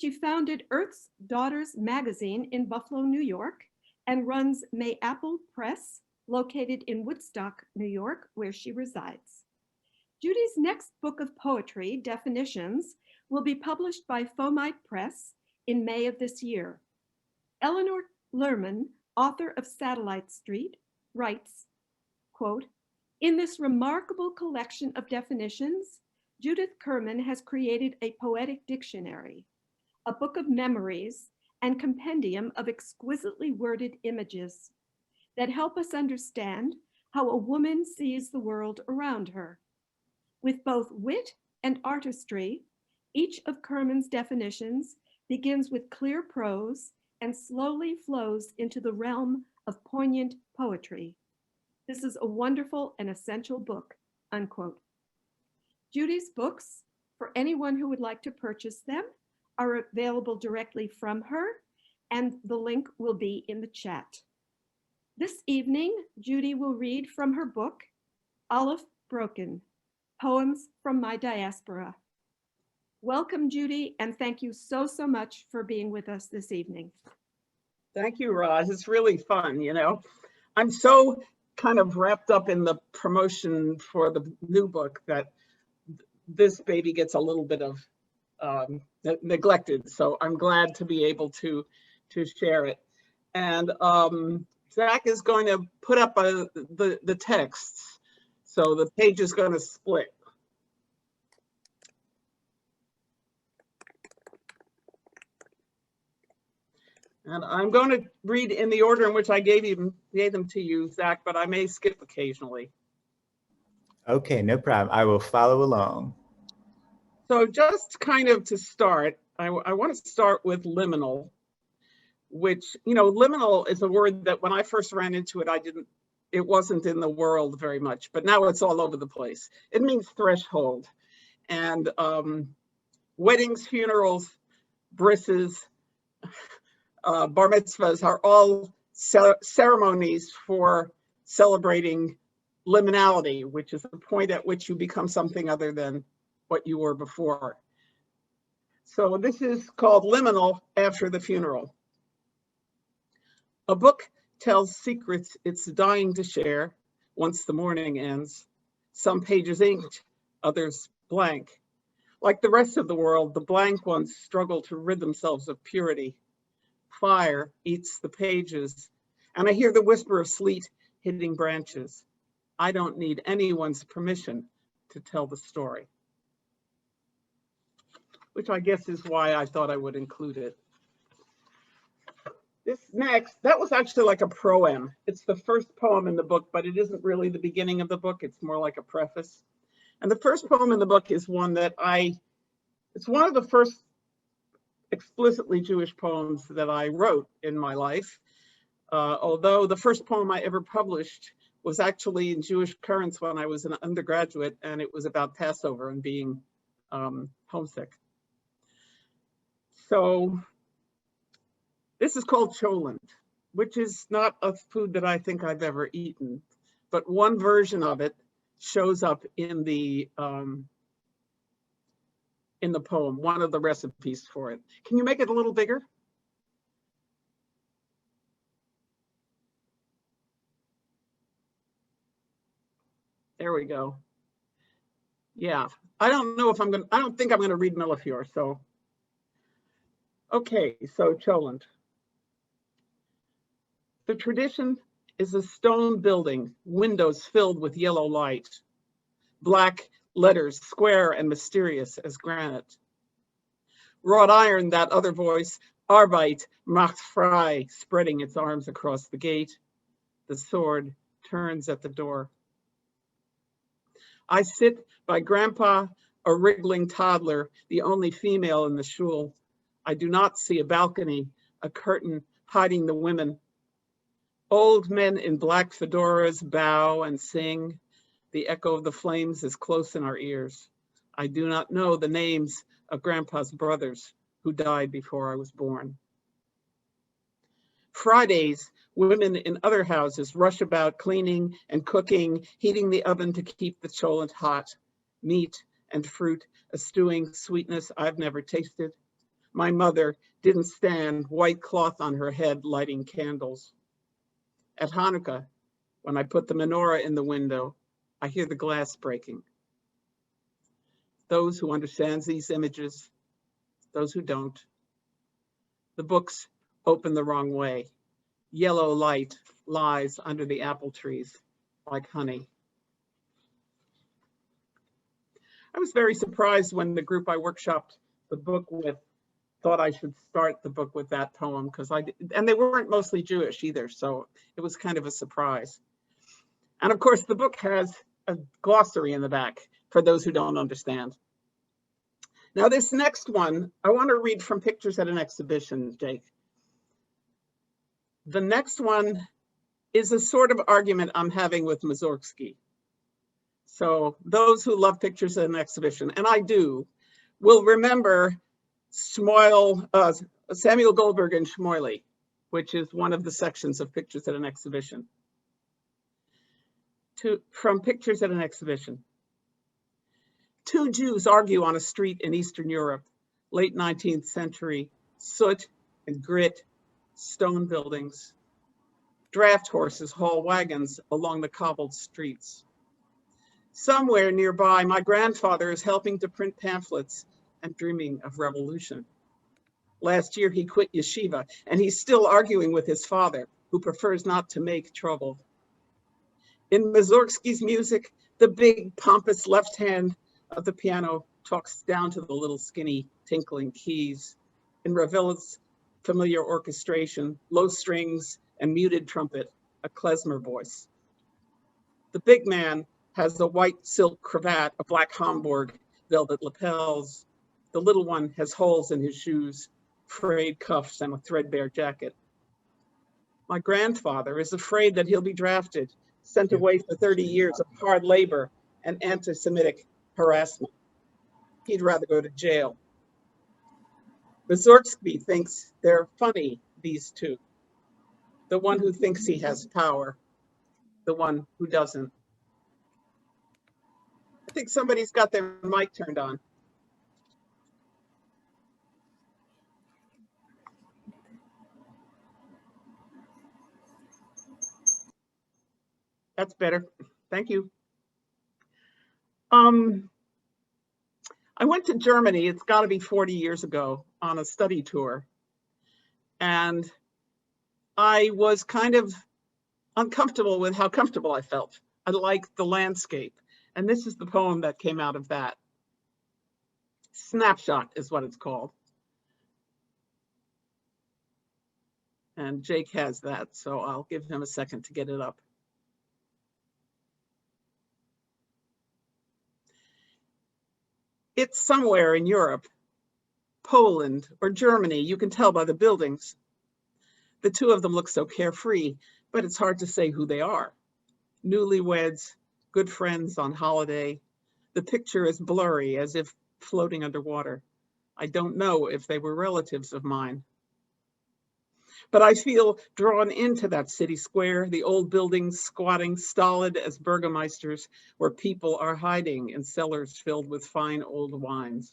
She founded Earth's Daughters magazine in Buffalo, New York, and runs May Apple Press, located in Woodstock, New York, where she resides. Judy's next book of poetry, Definitions, will be published by Fomite Press in May of this year. Eleanor Lerman, author of Satellite Street, writes, quote, "In this remarkable collection of definitions, Judith Kerman has created a poetic dictionary, a book of memories, and compendium of exquisitely worded images that help us understand how a woman sees the world around her. With both wit and artistry, each of Kerman's definitions begins with clear prose and slowly flows into the realm of poignant poetry. This is a wonderful and essential book," unquote. Judy's books, for anyone who would like to purchase them, are available directly from her, and the link will be in the chat. This evening, Judy will read from her book, Aleph Broken, Poems from My Diaspora. Welcome, Judy, and thank you so much for being with us this evening. Thank you, Roz. It's really fun, you know. I'm so kind of wrapped up in the promotion for the new book that this baby gets a little bit of neglected. So I'm glad to be able to share it. And Zach is going to put up the texts. So the page is going to split. And I'm going to read in the order in which I gave them to you, Zach, but I may skip occasionally. Okay, no problem. I will follow along. So just kind of to start, I want to start with liminal, which, you know, liminal is a word that when I first ran into it, it wasn't in the world very much, but now it's all over the place. It means threshold. And weddings, funerals, brisses, bar mitzvahs are all ceremonies for celebrating liminality, which is the point at which you become something other than what you were before. So this is called Liminal, after the funeral. A book tells secrets it's dying to share once the morning ends. Some pages inked, others blank. Like the rest of the world, the blank ones struggle to rid themselves of purity. Fire eats the pages, and I hear the whisper of sleet hitting branches. I don't need anyone's permission to tell the story. Which I guess is why I thought I would include it. This next, that was actually like a proem. It's the first poem in the book, but it isn't really the beginning of the book. It's more like a preface. And the first poem in the book is one that it's one of the first explicitly Jewish poems that I wrote in my life. Although the first poem I ever published was actually in Jewish Currents when I was an undergraduate, and it was about Passover and being homesick. So this is called cholent, which is not a food that I think I've ever eaten, but one version of it shows up in the poem, one of the recipes for it. Can you make it a little bigger? There we go. Yeah, I don't think I'm going to read Millefure, so. Okay, so cholent. The tradition is a stone building, windows filled with yellow light, black letters square and mysterious as granite. Wrought iron, that other voice, Arbeit macht frei, spreading its arms across the gate. The sword turns at the door. I sit by Grandpa, a wriggling toddler, the only female in the shul. I do not see a balcony, a curtain hiding the women. Old men in black fedoras bow and sing. The echo of the flames is close in our ears. I do not know the names of Grandpa's brothers who died before I was born. Fridays, women in other houses rush about cleaning and cooking, heating the oven to keep the cholent hot. Meat and fruit, a stewing sweetness I've never tasted. My mother didn't stand, white cloth on her head, lighting candles. At Hanukkah, when I put the menorah in the window, I hear the glass breaking. Those who understand these images, those who don't. The books open the wrong way. Yellow light lies under the apple trees like honey. I was very surprised when the group I workshopped the book with thought I should start the book with that poem, because and they weren't mostly Jewish either, so it was kind of a surprise. And of course, the book has a glossary in the back for those who don't understand. Now, this next one, I want to read from Pictures at an Exhibition, Jake. The next one is a sort of argument I'm having with Mussorgsky. So those who love Pictures at an Exhibition, and I do, will remember Samuel Goldberg and Shmoily, which is one of the sections of Pictures at an Exhibition. From Pictures at an Exhibition. Two Jews argue on a street in Eastern Europe, late 19th century, soot and grit, stone buildings. Draft horses haul wagons along the cobbled streets. Somewhere nearby, my grandfather is helping to print pamphlets and dreaming of revolution. Last year, he quit yeshiva, and he's still arguing with his father, who prefers not to make trouble. In Mussorgsky's music, the big, pompous left hand of the piano talks down to the little skinny tinkling keys. In Ravel's familiar orchestration, low strings and muted trumpet, a klezmer voice. The big man has a white silk cravat, a black Homburg, velvet lapels. The little one has holes in his shoes, frayed cuffs, and a threadbare jacket. My grandfather is afraid that he'll be drafted, sent away for 30 years of hard labor and anti-Semitic harassment. He'd rather go to jail. Mussorgsky thinks they're funny, these two. The one who thinks he has power, the one who doesn't. I think somebody's got their mic turned on. That's better. Thank you. I went to Germany, it's got to be 40 years ago, on a study tour. And I was kind of uncomfortable with how comfortable I felt. I liked the landscape. And this is the poem that came out of that. Snapshot is what it's called. And Jake has that, so I'll give him a second to get it up. It's somewhere in Europe, Poland or Germany, you can tell by the buildings. The two of them look so carefree, but it's hard to say who they are. Newlyweds, good friends on holiday. The picture is blurry, as if floating underwater. I don't know if they were relatives of mine. But I feel drawn into that city square, the old buildings squatting stolid as burgomeisters, where people are hiding in cellars filled with fine old wines.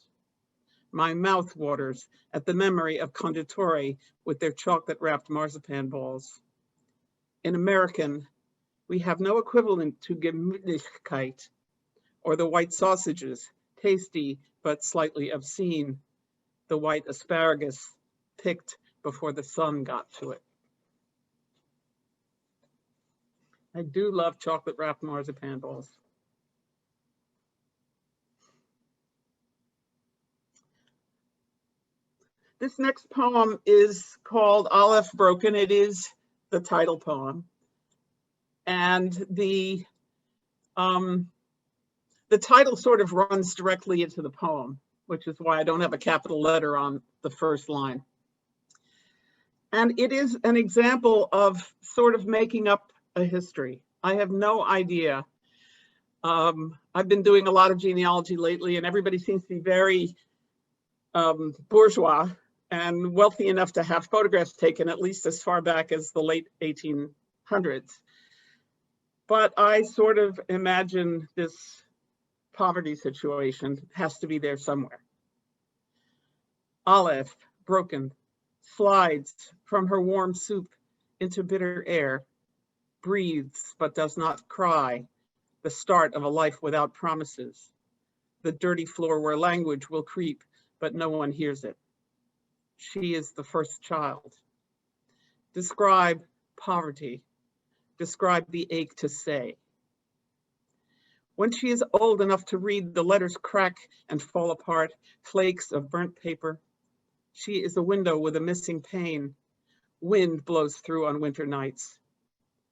My mouth waters at the memory of conditori with their chocolate-wrapped marzipan balls. In American, we have no equivalent to Gemütlichkeit, or the white sausages, tasty but slightly obscene, the white asparagus picked before the sun got to it. I do love chocolate-wrapped marzipan balls. This next poem is called Aleph Broken. It is the title poem. And the title sort of runs directly into the poem, which is why I don't have a capital letter on the first line. And it is an example of sort of making up a history. I have no idea. I've been doing a lot of genealogy lately, and everybody seems to be very bourgeois and wealthy enough to have photographs taken at least as far back as the late 1800s. But I sort of imagine this poverty situation has to be there somewhere. Aleph, broken, slides from her warm soup into bitter air, breathes but does not cry, the start of a life without promises, the dirty floor where language will creep, but no one hears it. She is the first child. Describe poverty. Describe the ache to say. When she is old enough to read, the letters crack and fall apart, flakes of burnt paper. She is a window with a missing pane. Wind blows through on winter nights.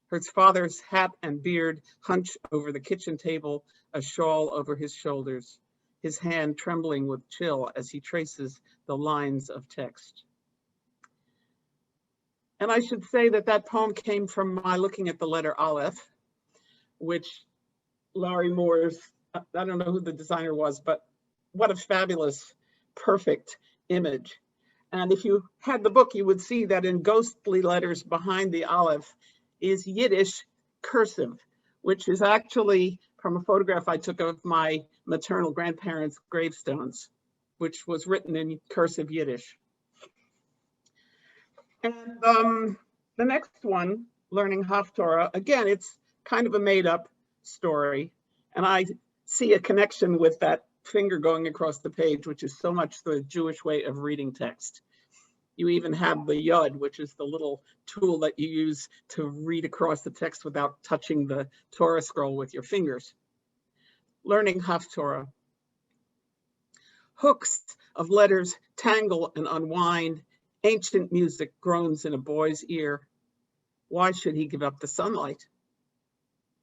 Her father's hat and beard hunch over the kitchen table, a shawl over his shoulders, his hand trembling with chill as he traces the lines of text. And I should say that that poem came from my looking at the letter Aleph, which Larry Moore's, I don't know who the designer was, but what a fabulous, perfect image. And if you had the book, you would see that in ghostly letters behind the Aleph is Yiddish cursive, which is actually from a photograph I took of my maternal grandparents' gravestones, which was written in cursive Yiddish. And the next one, Learning Haftorah, again, it's kind of a made up story. And I see a connection with that finger going across the page, which is so much the Jewish way of reading text. You even have the yod, which is the little tool that you use to read across the text without touching the Torah scroll with your fingers. Learning Haftorah. Hooks of letters tangle and unwind. Ancient music groans in a boy's ear. Why should he give up the sunlight?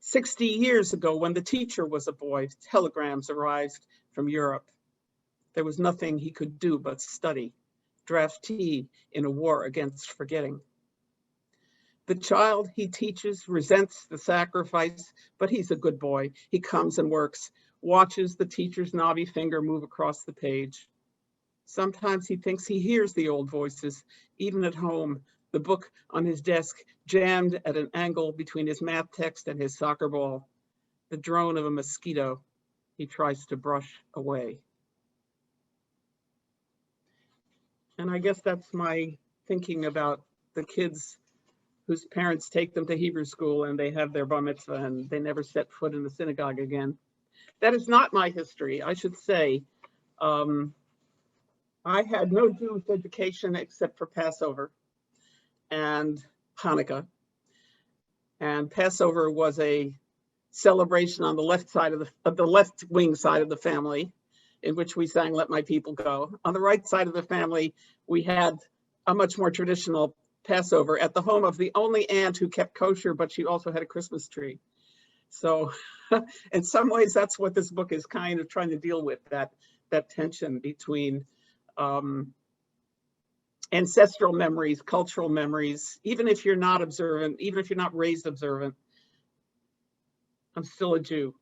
60 years ago, when the teacher was a boy, telegrams arrived from Europe. There was nothing he could do but study, draftee in a war against forgetting. The child he teaches resents the sacrifice, but he's a good boy. He comes and works, watches the teacher's knobby finger move across the page. Sometimes he thinks he hears the old voices, even at home, the book on his desk jammed at an angle between his math text and his soccer ball, the drone of a mosquito he tries to brush away. And I guess that's my thinking about the kids whose parents take them to Hebrew school and they have their bar mitzvah and they never set foot in the synagogue again. That is not my history, I should say. I had no Jewish education except for Passover and Hanukkah. And Passover was a celebration on the left side of the left wing side of the family, in which we sang "Let My People Go." On the right side of the family, we had a much more traditional Passover at the home of the only aunt who kept kosher, but she also had a Christmas tree. So in some ways, that's what this book is kind of trying to deal with, that tension between ancestral memories, cultural memories. Even if you're not observant, even if you're not raised observant, I'm still a Jew.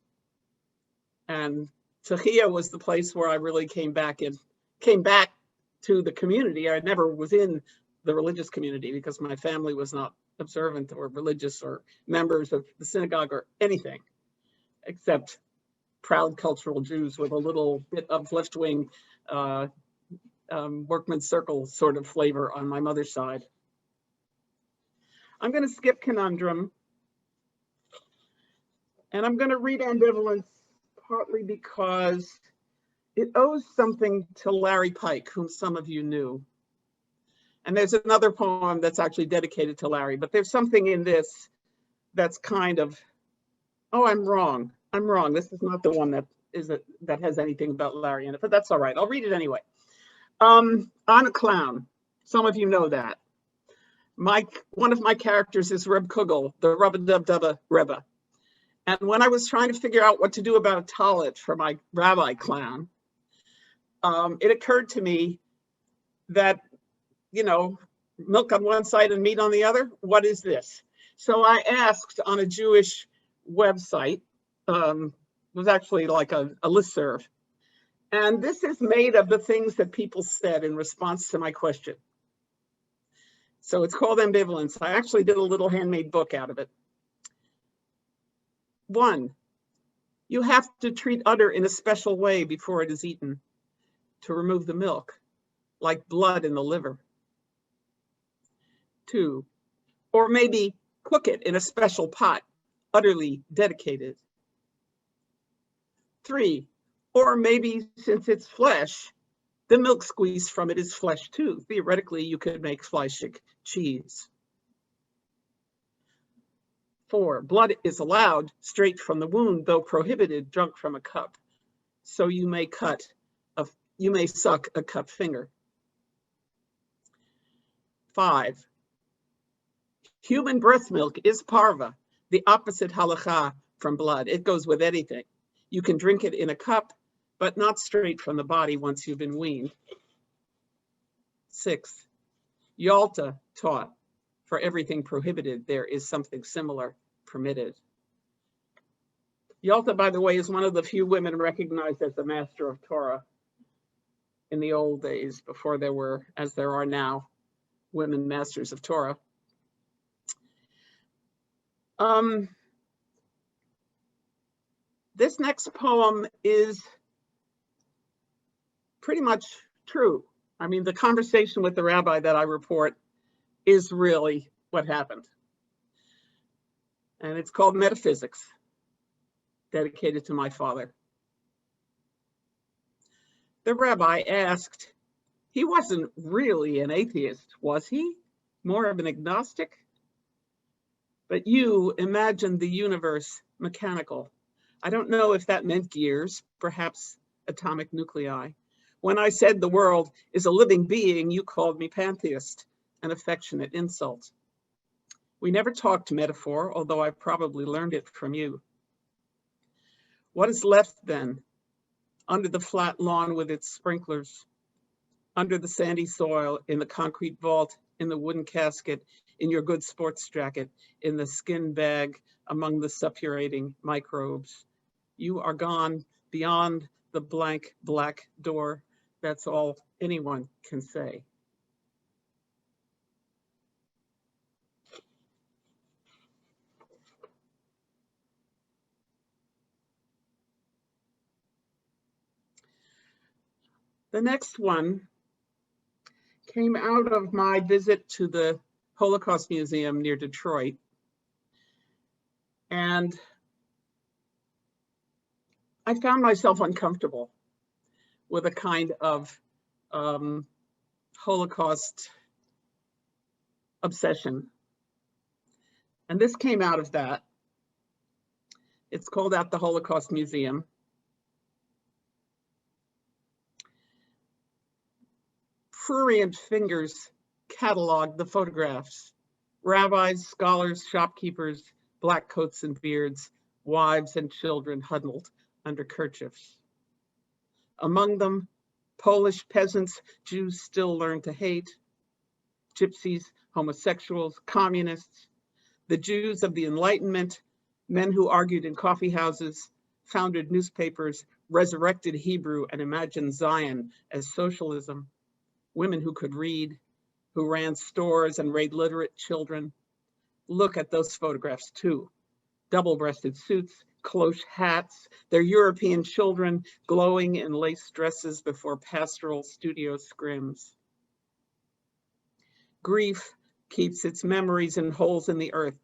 And Tehillah was the place where I really came back to the community. I never was in the religious community because my family was not observant or religious or members of the synagogue or anything, except proud cultural Jews with a little bit of left-wing workman's circle sort of flavor on my mother's side. I'm going to skip Conundrum, and I'm going to read Ambivalence partly because it owes something to Larry Pike, whom some of you knew. And there's another poem that's actually dedicated to Larry, but there's something in this that's kind of, oh, I'm wrong. This is not the one that has anything about Larry in it, but that's all right. I'll read it anyway. I'm a clown. Some of you know that. One of my characters is Reb Kugel, the Rub-a-Dub-Dubba Rebbe. And when I was trying to figure out what to do about a tallit for my rabbi clown, it occurred to me that, you know, milk on one side and meat on the other, what is this? So I asked on a Jewish website, it was actually like a listserv. And this is made of the things that people said in response to my question. So it's called Ambivalence. I actually did a little handmade book out of it. 1, you have to treat udder in a special way before it is eaten to remove the milk. like blood in the liver. 2, or maybe cook it in a special pot, utterly dedicated. 3, or maybe since it's flesh, the milk squeezed from it is flesh too. Theoretically, you could make Fleischig cheese. 4, blood is allowed straight from the wound, though prohibited drunk from a cup. So you may suck a cut finger. 5, human breast milk is parva, the opposite halacha from blood. It goes with anything. You can drink it in a cup, but not straight from the body once you've been weaned. 6, Yalta taught, for everything prohibited, there is something similar permitted. Yalta, by the way, is one of the few women recognized as the master of Torah in the old days, before there were, as there are now, women masters of Torah. This next poem is pretty much true. I mean, the conversation with the rabbi that I report is really what happened. And it's called Metaphysics, dedicated to my father. The rabbi asked, he wasn't really an atheist, was he? More of an agnostic? But you imagined the universe mechanical. I don't know if that meant gears, perhaps atomic nuclei. When I said the world is a living being, you called me pantheist, an affectionate insult. We never talked metaphor, although I probably learned it from you. What is left then, under the flat lawn with its sprinklers, under the sandy soil, in the concrete vault, in the wooden casket, in your good sports jacket, in the skin bag among the suppurating microbes? You are gone beyond the blank black door. That's all anyone can say. The next one came out of my visit to the Holocaust Museum near Detroit. And I found myself uncomfortable with a kind of Holocaust obsession. And this came out of that. It's called At the Holocaust Museum. Prurient fingers cataloged the photographs. Rabbis, scholars, shopkeepers, black coats and beards, wives and children huddled under kerchiefs. Among them, Polish peasants Jews still learn to hate, gypsies, homosexuals, communists, the Jews of the Enlightenment, men who argued in coffee houses, founded newspapers, resurrected Hebrew and imagined Zion as socialism, women who could read, who ran stores and raised literate children. Look at those photographs too. Double-breasted suits, cloche hats, their European children glowing in lace dresses before pastoral studio scrims. Grief keeps its memories in holes in the earth,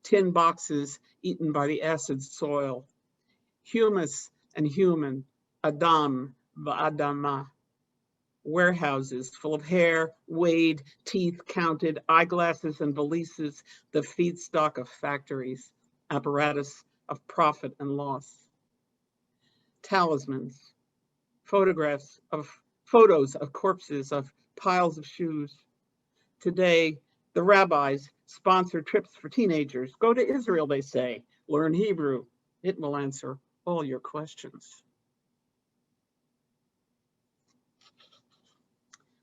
tin boxes eaten by the acid soil. Humus and human, Adam va'adama. Warehouses full of hair, weighed, teeth counted, eyeglasses and valises, the feedstock of factories, apparatus of profit and loss. Talismans, photos of corpses, of piles of shoes. Today, the rabbis sponsor trips for teenagers. Go to Israel, they say. Learn Hebrew. It will answer all your questions.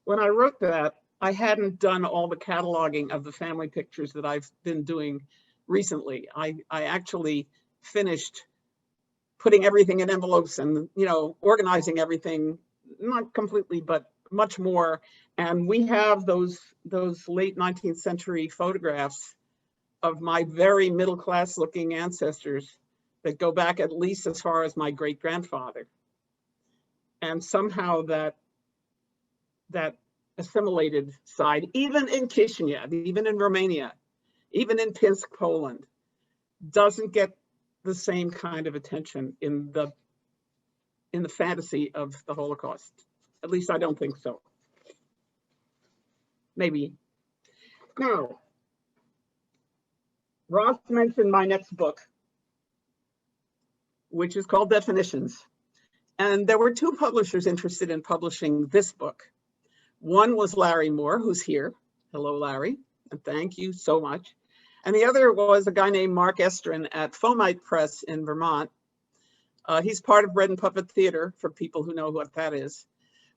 When I wrote that, I hadn't done all the cataloging of the family pictures that I've been doing recently. I actually finished putting everything in envelopes and, organizing everything, not completely, but much more. And we have those late 19th century photographs of my very middle-class looking ancestors that go back at least as far as my great-grandfather. And somehow that assimilated side, even in Kishinev, even in Romania, even in Pinsk, Poland, doesn't get the same kind of attention in the fantasy of the Holocaust. At least I don't think so. Maybe. Now, Ross mentioned my next book, which is called Definitions. And there were two publishers interested in publishing this book. One was Larry Moore, who's here. Hello, Larry, and thank you so much. And the other was a guy named Mark Estrin at Fomite Press in Vermont. He's part of Bread and Puppet Theater, for people who know what that is.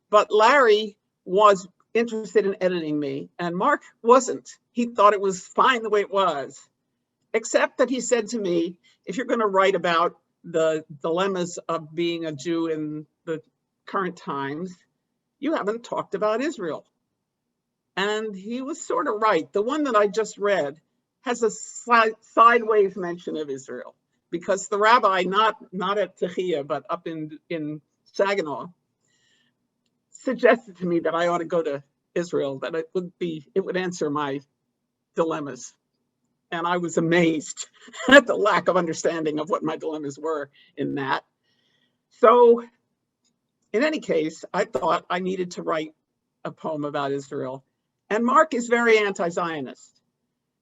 But Larry was interested in editing me, and Mark wasn't. He thought it was fine the way it was, except that he said to me, if you're going to write about the dilemmas of being a Jew in the current times, you haven't talked about Israel. And he was sort of right. The one that I just read has a sideways mention of Israel, because the rabbi, not at Tehillah, but up in Saginaw, suggested to me that I ought to go to Israel, that it would answer my dilemmas. And I was amazed at the lack of understanding of what my dilemmas were in that. So in any case, I thought I needed to write a poem about Israel. And Mark is very anti-Zionist.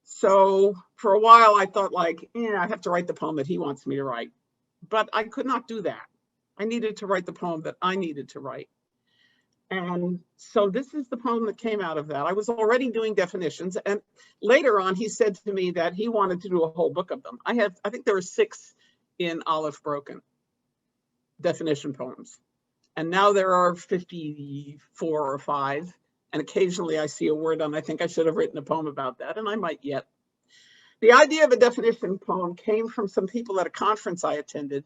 So for a while I thought, like, I have to write the poem that he wants me to write. But I could not do that. I needed to write the poem that I needed to write. And so this is the poem that came out of that. I was already doing definitions, and later on he said to me that he wanted to do a whole book of them. I think there were 6 in Aleph Broken definition poems, and now there are 54 or 5, and occasionally I see a word on, I think I should have written a poem about that, and I might yet. The idea of a definition poem came from some people at a conference I attended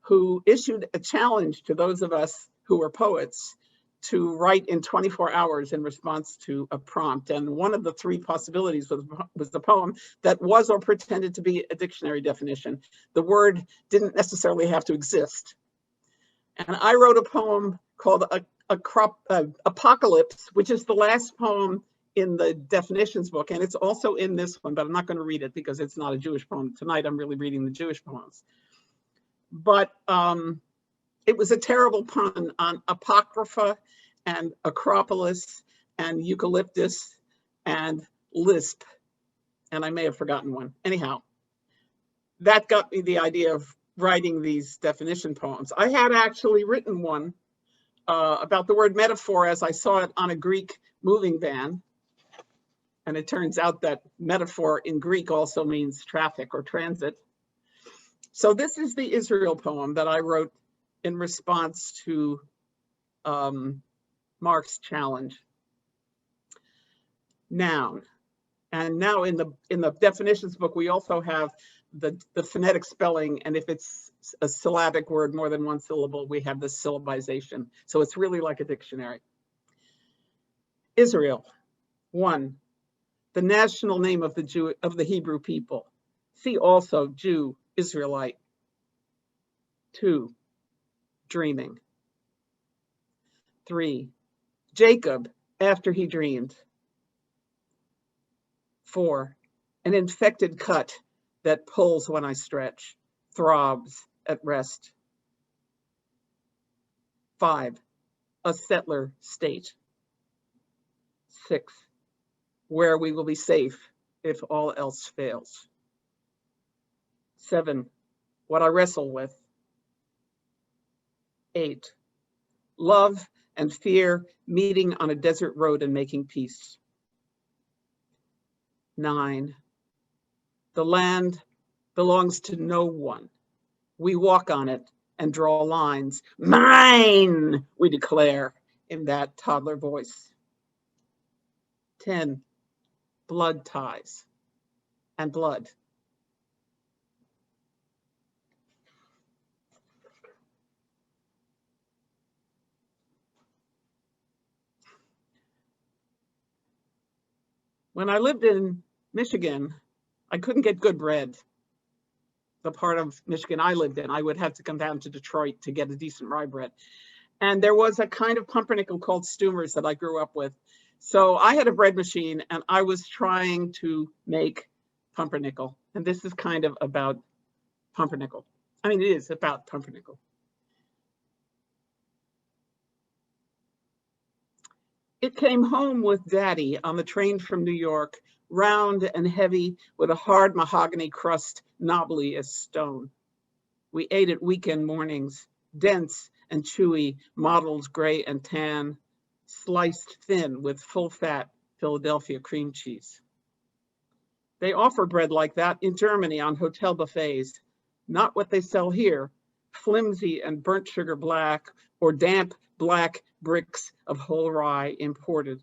who issued a challenge to those of us who were poets to write in 24 hours in response to a prompt. And one of the 3 possibilities was the poem that was or pretended to be a dictionary definition. The word didn't necessarily have to exist. And I wrote a poem called Apocalypse, which is the last poem in the definitions book. And it's also in this one, but I'm not going to read it because it's not a Jewish poem. Tonight, I'm really reading the Jewish poems. But it was a terrible pun on apocrypha and acropolis and eucalyptus and lisp. And I may have forgotten one. Anyhow, that got me the idea of writing these definition poems. I had actually written one about the word metaphor as I saw it on a Greek moving van. And it turns out that metaphor in Greek also means traffic or transit. So this is the Israel poem that I wrote in response to Mark's challenge. Noun. And now in the definitions book, we also have the phonetic spelling. And if it's a syllabic word, more than one syllable, we have the syllabization. So it's really like a dictionary. Israel. 1, the national name of the Hebrew people. See also Jew, Israelite. 2, dreaming. 3, Jacob after he dreamed. 4, an infected cut that pulls when I stretch, throbs at rest. 5, a settler state. 6, where we will be safe if all else fails. 7, what I wrestle with. 8, love and fear meeting on a desert road and making peace. 9, the land belongs to no one. We walk on it and draw lines. Mine, we declare in that toddler voice. 10, blood ties and blood. When I lived in Michigan, I couldn't get good bread. The part of Michigan I lived in, I would have to come down to Detroit to get a decent rye bread. And there was a kind of pumpernickel called Stumers that I grew up with. So I had a bread machine and I was trying to make pumpernickel. And this is kind of about pumpernickel. I mean, it is about pumpernickel. It came home with Daddy on the train from New York, round and heavy with a hard mahogany crust, knobbly as stone. We ate it weekend mornings, dense and chewy, mottled gray and tan, sliced thin with full fat Philadelphia cream cheese. They offer bread like that in Germany on hotel buffets, not what they sell here, flimsy and burnt sugar black or damp black bricks of whole rye imported.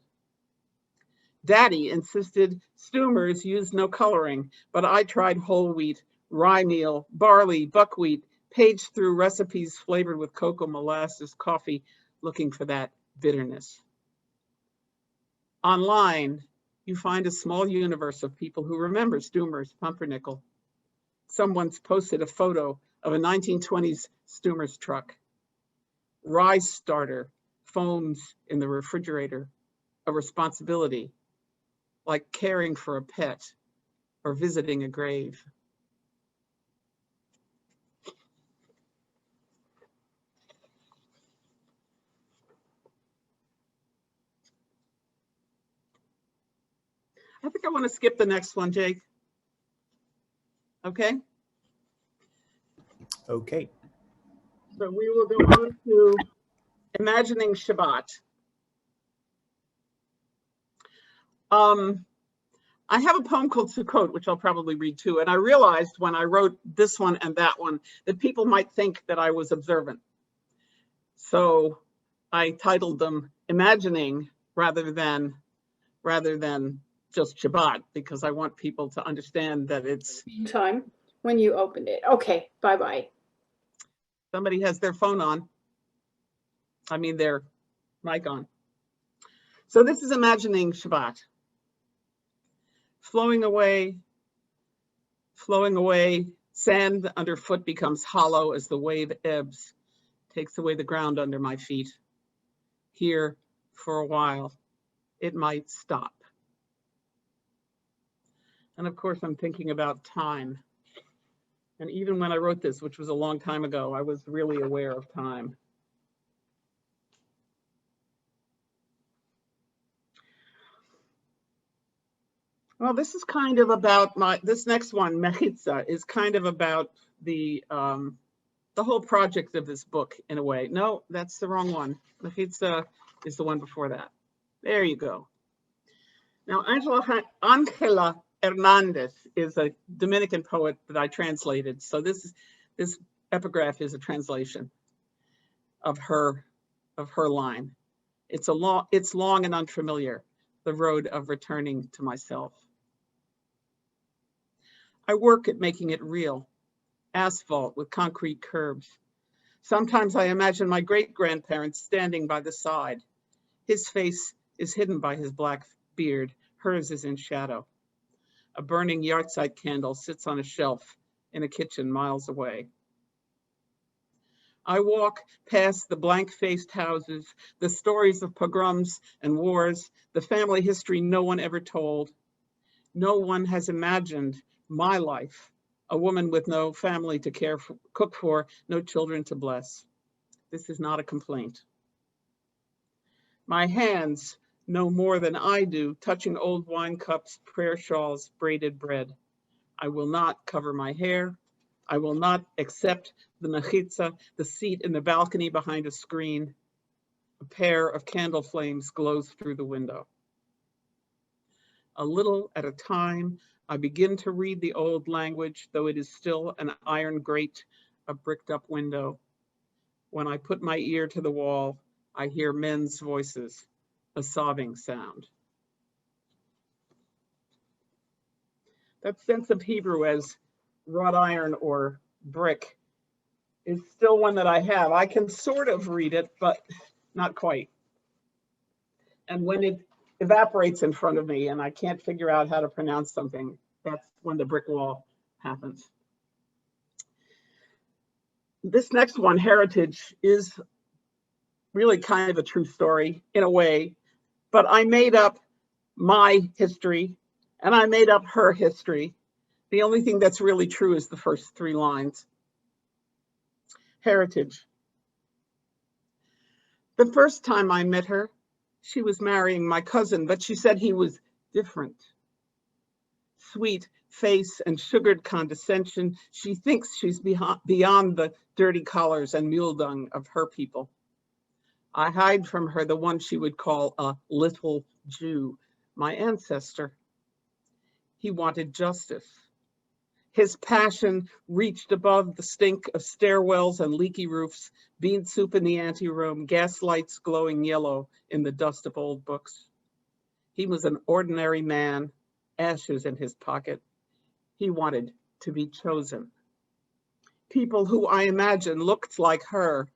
Daddy insisted Stumers used no coloring, but I tried whole wheat, rye meal, barley, buckwheat, paged through recipes flavored with cocoa, molasses, coffee, looking for that bitterness. Online, you find a small universe of people who remember Stumers pumpernickel. Someone's posted a photo of a 1920s Stumers truck. Rye starter, phones in the refrigerator, a responsibility, like caring for a pet or visiting a grave. I think I want to skip the next one, Jake. Okay. Okay. So we will go on to Imagining Shabbat. I have a poem called Sukkot, which I'll probably read too. And I realized when I wrote this one and that one that people might think that I was observant. So I titled them Imagining rather than just Shabbat, because I want people to understand that it's time when you opened it. Okay, bye-bye. Somebody has their phone on. I mean, their mic on. So this is Imagining Shabbat. Flowing away, sand underfoot becomes hollow as the wave ebbs, takes away the ground under my feet. Here, for a while, it might stop. And of course, I'm thinking about time. And even when I wrote this, which was a long time ago, I was really aware of time. Well, this is kind of about this next one, Mechitza, is kind of about the whole project of this book in a way. No, that's the wrong one. Mechitza is the one before that. There you go. Now, Angela Hernandez is a Dominican poet that I translated. So this epigraph is a translation of her line. It's long and unfamiliar, the road of returning to myself. I work at making it real, asphalt with concrete curbs. Sometimes I imagine my great-grandparents standing by the side. His face is hidden by his black beard, hers is in shadow. A burning yahrzeit candle sits on a shelf in a kitchen miles away. I walk past the blank-faced houses, the stories of pogroms and wars, the family history no one ever told. No one has imagined my life, a woman with no family to care for, cook for, no children to bless. This is not a complaint. My hands know more than I do, touching old wine cups, prayer shawls, braided bread. I will not cover my hair. I will not accept the mechitza, the seat in the balcony behind a screen. A pair of candle flames glows through the window. A little at a time, I begin to read the old language, though it is still an iron grate, a bricked up window. When I put my ear to the wall, I hear men's voices, a sobbing sound. That sense of Hebrew as wrought iron or brick is still one that I have. I can sort of read it, but not quite. And when it evaporates in front of me and I can't figure out how to pronounce something, that's when the brick wall happens. This next one, Heritage, is really kind of a true story in a way, but I made up my history and I made up her history. The only thing that's really true is the first 3 lines. Heritage. The first time I met her, she was marrying my cousin, but she said he was different. Sweet face and sugared condescension. She thinks she's beyond the dirty collars and mule dung of her people. I hide from her the one she would call a little Jew, my ancestor. He wanted justice. His passion reached above the stink of stairwells and leaky roofs, bean soup in the anteroom, gas lights glowing yellow in the dust of old books. He was an ordinary man, ashes in his pocket. He wanted to be chosen. People who I imagine looked like her,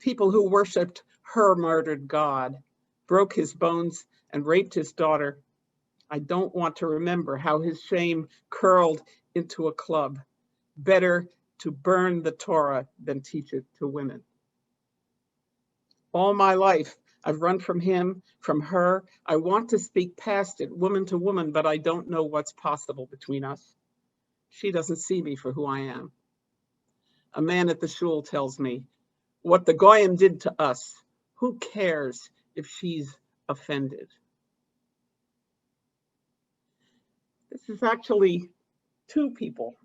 people who worshiped her murdered God, broke his bones and raped his daughter. I don't want to remember how his shame curled into a club. Better to burn the Torah than teach it to women. All my life, I've run from him, from her. I want to speak past it, woman to woman, but I don't know what's possible between us. She doesn't see me for who I am. A man at the shul tells me, what the Goyim did to us, who cares if she's offended? This is actually 2 people.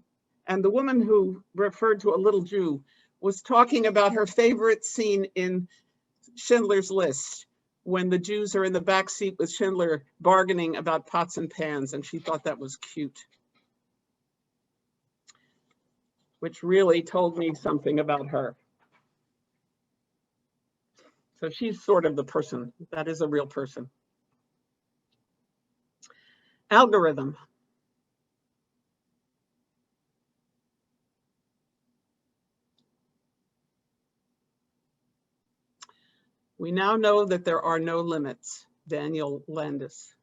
And the woman who referred to a little Jew was talking about her favorite scene in Schindler's List, when the Jews are in the back seat with Schindler bargaining about pots and pans, and she thought that was cute. Which really told me something about her. So she's sort of the person. That is a real person. Algorithm. We now know that there are no limits. Daniel Landis.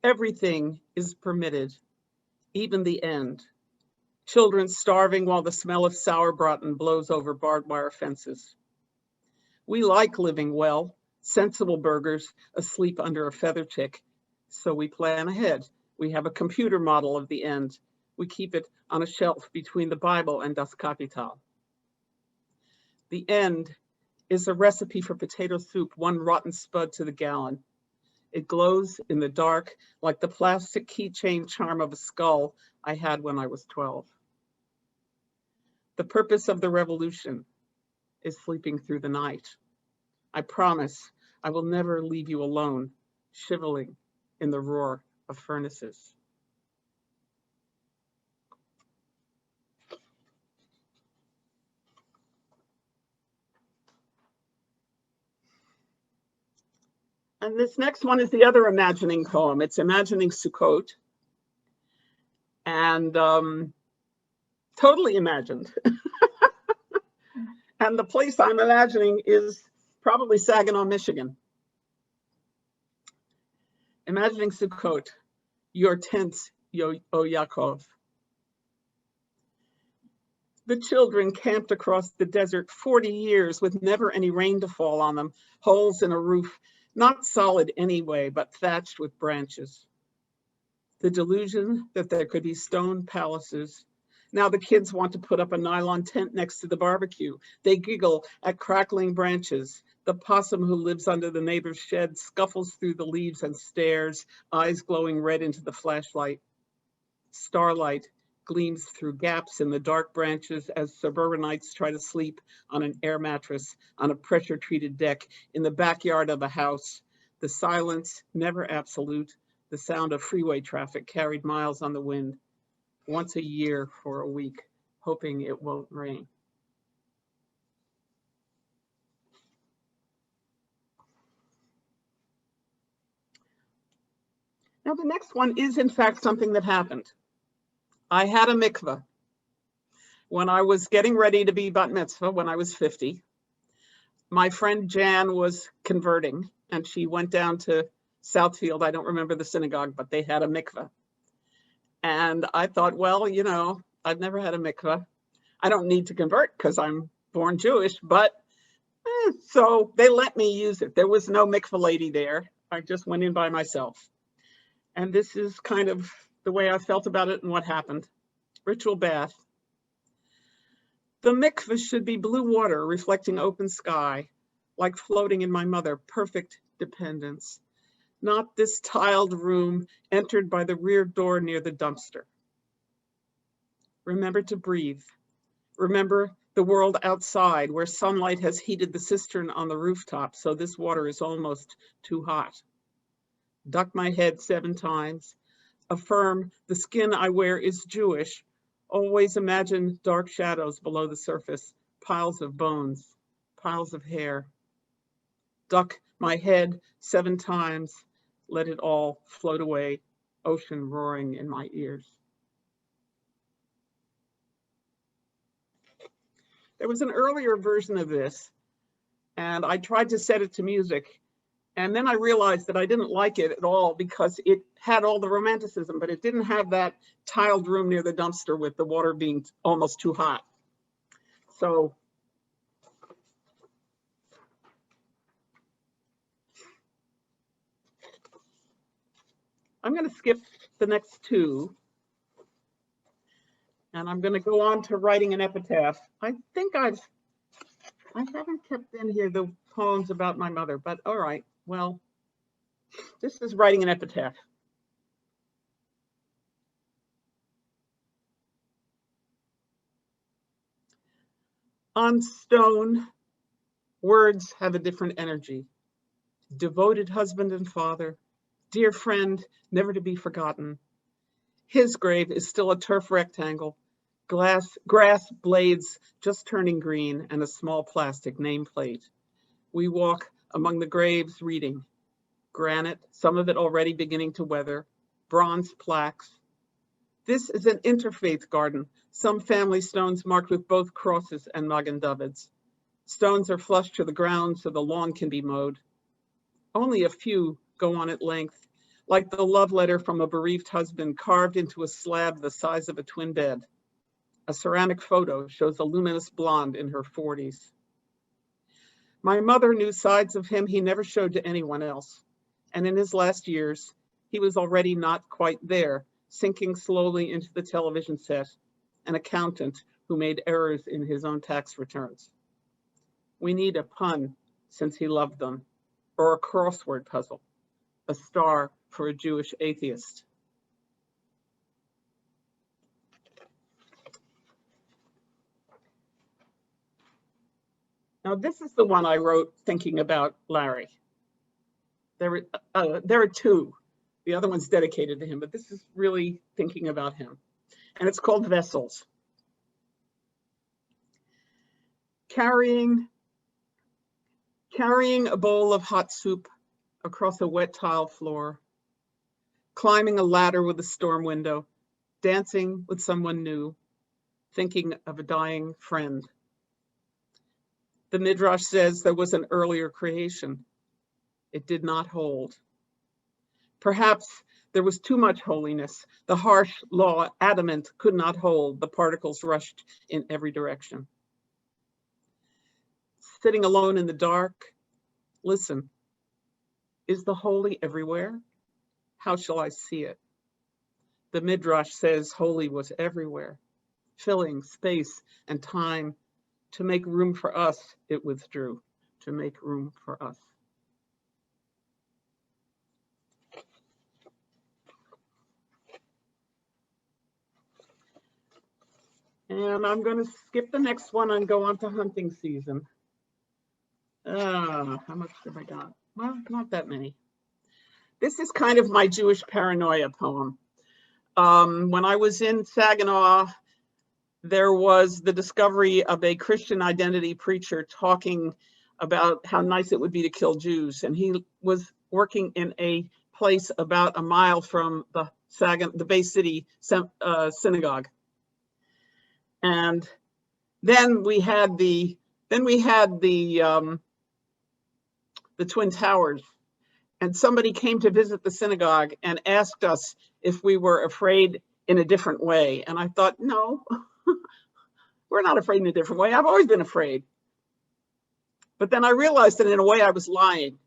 Everything is permitted, even the end. Children starving while the smell of sauerbraten blows over barbed wire fences. We like living well, sensible burgers asleep under a feather tick, so we plan ahead. We have a computer model of the end. We keep it on a shelf between the Bible and Das Kapital. The end is a recipe for potato soup, 1 rotten spud to the gallon. It glows in the dark like the plastic keychain charm of a skull I had when I was 12. The purpose of the revolution is sleeping through the night. I promise I will never leave you alone, shivering in the roar of furnaces. And this next one is the other imagining poem. It's Imagining Sukkot. And totally imagined. And the place I'm imagining is probably Saginaw, Michigan. Imagining Sukkot, your tents, O Yaakov. The children camped across the desert 40 years with never any rain to fall on them, holes in a roof, not solid anyway, but thatched with branches. The delusion that there could be stone palaces. Now the kids want to put up a nylon tent next to the barbecue. They giggle at crackling branches. The possum who lives under the neighbor's shed scuffles through the leaves and stares, eyes glowing red into the flashlight. Starlight gleams through gaps in the dark branches as suburbanites try to sleep on an air mattress on a pressure-treated deck in the backyard of a house. The silence, never absolute, the sound of freeway traffic carried miles on the wind, once a year for a week, hoping it won't rain. Now the next one is in fact something that happened. I had a mikveh when I was getting ready to be bat mitzvah when I was 50. My friend Jan was converting and she went down to Southfield. I don't remember the synagogue, but they had a mikveh. And I thought, well, you know, I've never had a mikveh. I don't need to convert because I'm born Jewish, but So they let me use it. There was no mikvah lady there. I just went in by myself. And this is kind of the way I felt about it and what happened. Ritual bath. The mikvah should be blue water reflecting open sky, like floating in my mother, perfect dependence. Not this tiled room entered by the rear door near the dumpster. Remember to breathe. Remember the world outside where sunlight has heated the cistern on the rooftop, so this water is almost too hot. Duck my head 7 times. Affirm the skin I wear is Jewish. Always imagine dark shadows below the surface, piles of bones, piles of hair. Duck my head 7 times. Let it all float away, ocean roaring in my ears. There was an earlier version of this, and I tried to set it to music. And then I realized that I didn't like it at all because it had all the romanticism, but it didn't have that tiled room near the dumpster with the water being almost too hot. So I'm going to skip the next 2. And I'm going to go on to writing an epitaph. I think I haven't kept in here the poems about my mother, but all right. Well, this is writing an epitaph. On stone, words have a different energy. Devoted husband and father, dear friend, never to be forgotten. His grave is still a turf rectangle, grass blades just turning green, and a small plastic nameplate. We walk among the graves reading. Granite, some of it already beginning to weather, bronze plaques. This is an interfaith garden, some family stones marked with both crosses and Magen Davids. Stones are flush to the ground so the lawn can be mowed. Only a few go on at length, like the love letter from a bereaved husband carved into a slab the size of a twin bed. A ceramic photo shows a luminous blonde in her 40s. My mother knew sides of him he never showed to anyone else. And in his last years, he was already not quite there, sinking slowly into the television set, an accountant who made errors in his own tax returns. We need a pun, since he loved them, or a crossword puzzle, a star for a Jewish atheist. Now, this is the one I wrote thinking about Larry. There are 2. The other one's dedicated to him, but this is really thinking about him. And it's called Vessels. Carrying a bowl of hot soup across a wet tile floor, climbing a ladder with a storm window, dancing with someone new, thinking of a dying friend. The Midrash says there was an earlier creation. It did not hold. Perhaps there was too much holiness. The harsh law, adamant, could not hold. The particles rushed in every direction. Sitting alone in the dark, listen. Is the holy everywhere? How shall I see it? The Midrash says holy was everywhere, filling space and time. To make room for us, it withdrew. To make room for us. And I'm going to skip the next one and go on to hunting season. How much have I got? Well, not that many. This is kind of my Jewish paranoia poem. When I was in Saginaw, there was the discovery of a Christian identity preacher talking about how nice it would be to kill Jews. And he was working in a place about a mile from the Bay City synagogue. And then we had the Twin Towers, and somebody came to visit the synagogue and asked us if we were afraid in a different way. And I thought, no, we're not afraid in a different way. I've always been afraid. But then I realized that in a way I was lying,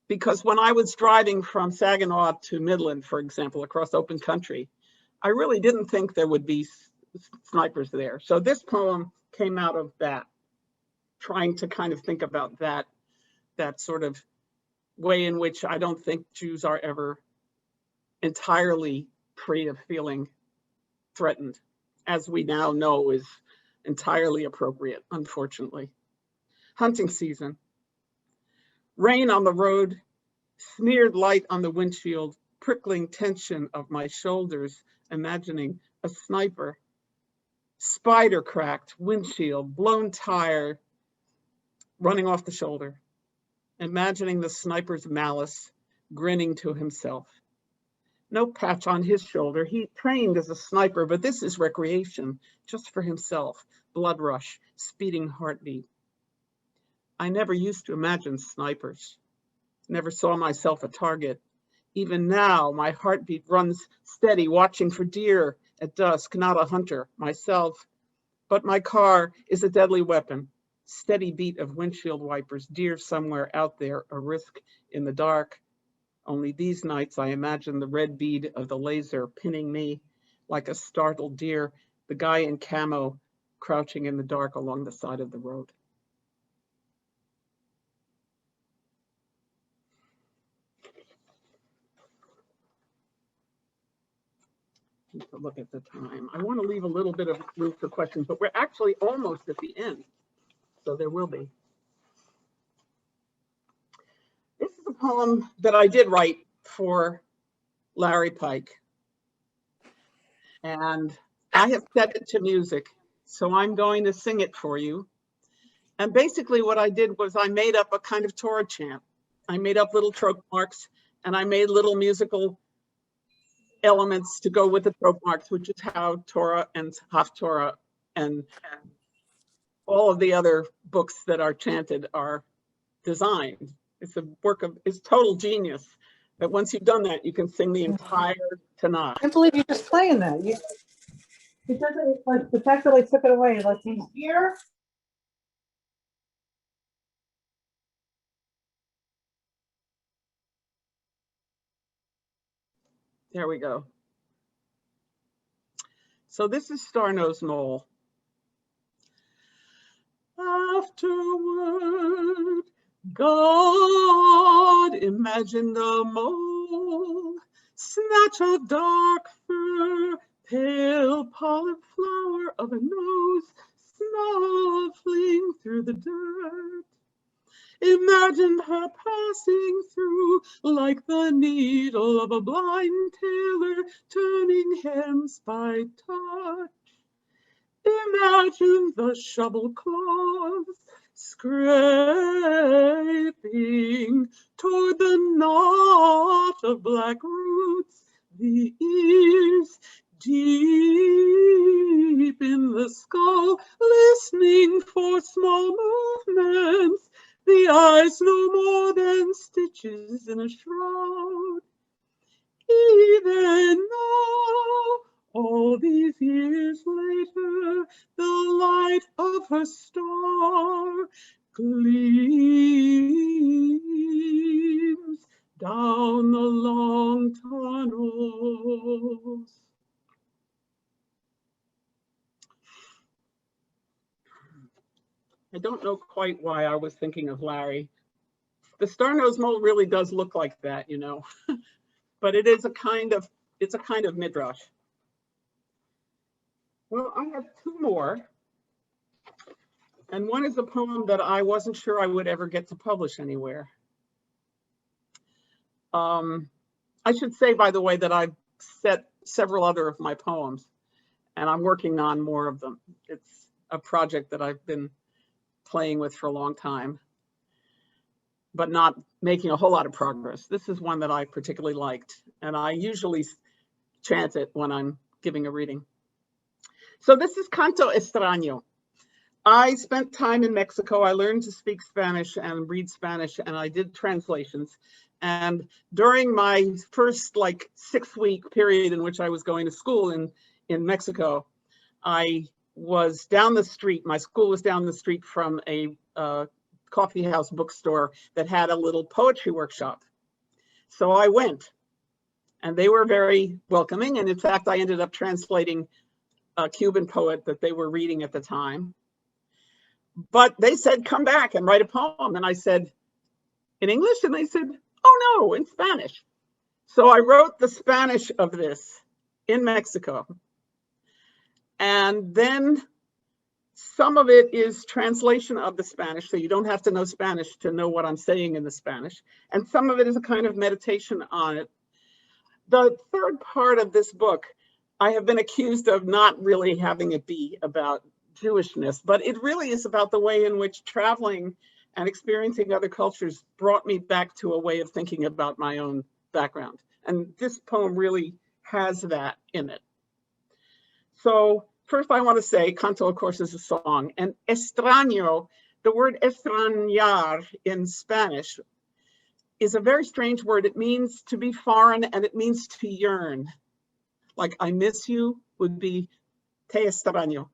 because when I was driving from Saginaw to Midland, for example, across open country, I really didn't think there would be snipers there. So this poem came out of that, trying to kind of think about that sort of way in which I don't think Jews are ever entirely free of feeling threatened, as we now know is entirely appropriate, unfortunately. Hunting season. Rain on the road, smeared light on the windshield, prickling tension of my shoulders, imagining a sniper. Spider cracked, windshield, blown tire, running off the shoulder. Imagining the sniper's malice, grinning to himself. No patch on his shoulder. He trained as a sniper, but this is recreation, just for himself. Blood rush, speeding heartbeat. I never used to imagine snipers. Never saw myself a target. Even now, my heartbeat runs steady, watching for deer at dusk, not a hunter, myself. But my car is a deadly weapon. Steady beat of windshield wipers, deer somewhere out there, a risk in the dark. Only these nights I imagine the red bead of the laser pinning me like a startled deer, the guy in camo crouching in the dark along the side of the road. Look at the time. I want to leave a little bit of room for questions, but we're actually almost at the end, so there will be. This is a poem that I did write for Larry Pike, and I have set it to music, so I'm going to sing it for you. And basically what I did was I made up a kind of Torah chant. I made up little trope marks, and I made little musical elements to go with the trope marks, which is how Torah and Haftorah and all of the other books that are chanted are designed. It's a work of, it's total genius that once you've done that, you can sing the entire Tanakh. I can't believe you're just playing that. It doesn't, like, the fact that I took it away, like, he's here. There we go. So this is Star-Nosed Mole. Afterward, God imagined a mole, snatch a dark fur, pale pollen flower of a nose, snuffling through the dirt. Imagined her passing through like the needle of a blind tailor turning hems by touch. Imagine the shovel claws scraping toward the knot of black roots, the ears deep in the skull, listening for small movements, the eyes no more than stitches in a shroud. Even now, all these years later, the light of her star gleams down the long tunnels. I don't know quite why I was thinking of Larry. The Star-Nosed Mole really does look like that, you know, but it is it's a kind of midrash. Well, I have two more. And one is a poem that I wasn't sure I would ever get to publish anywhere. I should say, by the way, that I've set several other of my poems, and I'm working on more of them. It's a project that I've been playing with for a long time, but not making a whole lot of progress. This is one that I particularly liked, and I usually chant it when I'm giving a reading. So this is Canto Estrano. I spent time in Mexico. I learned to speak Spanish and read Spanish, and I did translations. And during my first 6-week period in which I was going to school in Mexico, I was down the street. My school was down the street from a coffee house bookstore that had a little poetry workshop. So I went, and they were very welcoming. And in fact, I ended up translating a Cuban poet that they were reading at the time. But they said, come back and write a poem. And I said, in English? And they said, oh no, in Spanish. So I wrote the Spanish of this in Mexico. And then some of it is translation of the Spanish, so you don't have to know Spanish to know what I'm saying in the Spanish. And some of it is a kind of meditation on it. The third part of this book, I have been accused of not really having it be about Jewishness, but it really is about the way in which traveling and experiencing other cultures brought me back to a way of thinking about my own background. And this poem really has that in it. So first I want to say, Canto, of course, is a song. And extraño, the word extrañar in Spanish is a very strange word. It means to be foreign and it means to yearn. Like I miss you would be te extraño.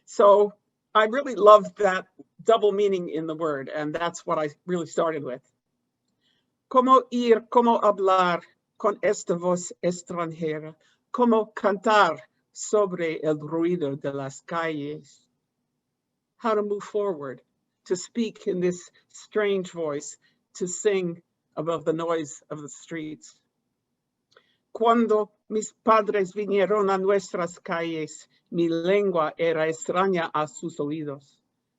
So I really loved that double meaning in the word, and that's what I really started with. Como ir, como hablar con esta voz extranjera, como cantar sobre el ruido de las calles. How to move forward, to speak in this strange voice, to sing above the noise of the streets. Cuando mis padres vinieron a nuestras calles, mi lengua era extraña a sus oídos.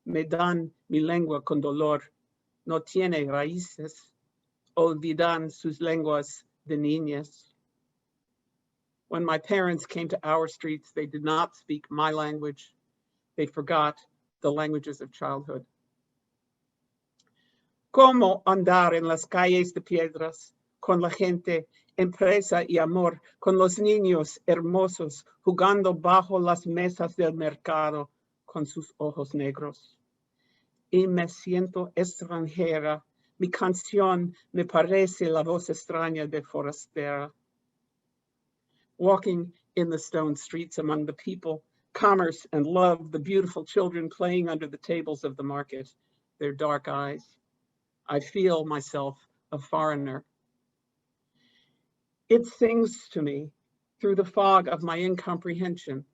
Me dan mi lengua con dolor, no tiene raíces. Olvidan sus lenguas de niñas. When my parents came to our streets, they did not speak my language. They forgot the languages of childhood. Cómo andar en las calles de piedras, con la gente, empresa y amor, con los niños hermosos, jugando bajo las mesas del mercado, con sus ojos negros. Y me siento extranjera. Mi canción me parece la voz extraña de forastera. Walking in the stone streets among the people, commerce and love, the beautiful children playing under the tables of the market, their dark eyes. I feel myself a foreigner. It sings to me through the fog of my incomprehension.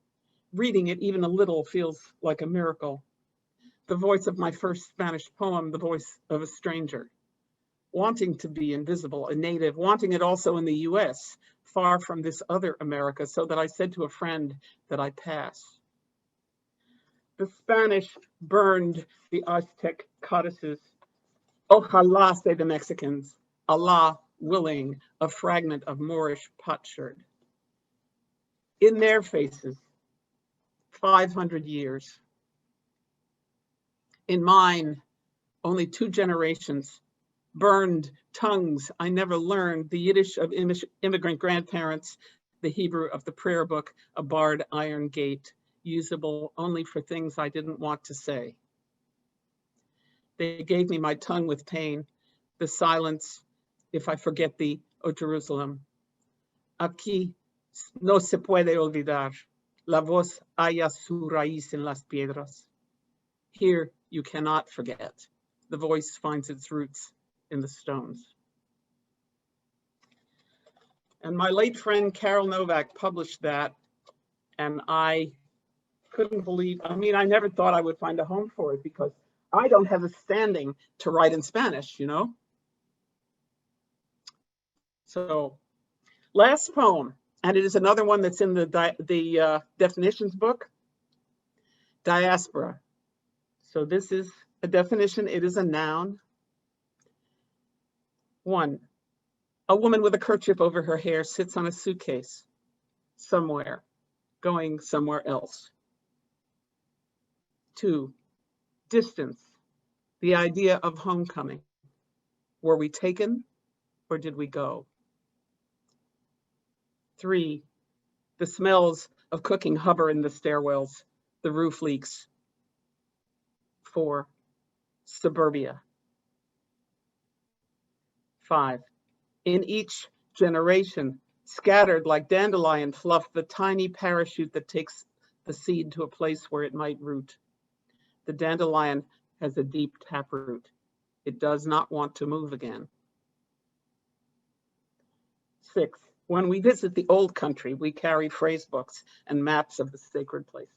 Reading it even a little feels like a miracle. The voice of my first Spanish poem, the voice of a stranger, wanting to be invisible, a native, wanting it also in the US, far from this other America, so that I said to a friend that I pass. The Spanish burned the Aztec codices. Ojalá, say the Mexicans, Allah willing, a fragment of Moorish potsherd. In their faces, 500 years. In mine, only 2 generations. Burned tongues I never learned, the Yiddish of immigrant grandparents, the Hebrew of the prayer book, a barred iron gate, usable only for things I didn't want to say. They gave me my tongue with pain, the silence, if I forget thee, O Jerusalem. Aquí no se puede olvidar, la voz halla su raíz en las piedras. Here you cannot forget, the voice finds its roots in the stones. And my late friend Carol Novak published that, and I couldn't believe, I mean, I never thought I would find a home for it because I don't have a standing to write in Spanish, you know? So, last poem, and it is another one that's in the definitions book, Diaspora. So this is a definition, it is a noun. 1, a woman with a kerchief over her hair sits on a suitcase somewhere, going somewhere else. 2, distance, the idea of homecoming. Were we taken or did we go? 3, the smells of cooking hover in the stairwells, the roof leaks. 4, suburbia. 5, in each generation, scattered like dandelion fluff, the tiny parachute that takes the seed to a place where it might root. The dandelion has a deep taproot. It does not want to move again. 6, when we visit the old country, we carry phrase books and maps of the sacred places.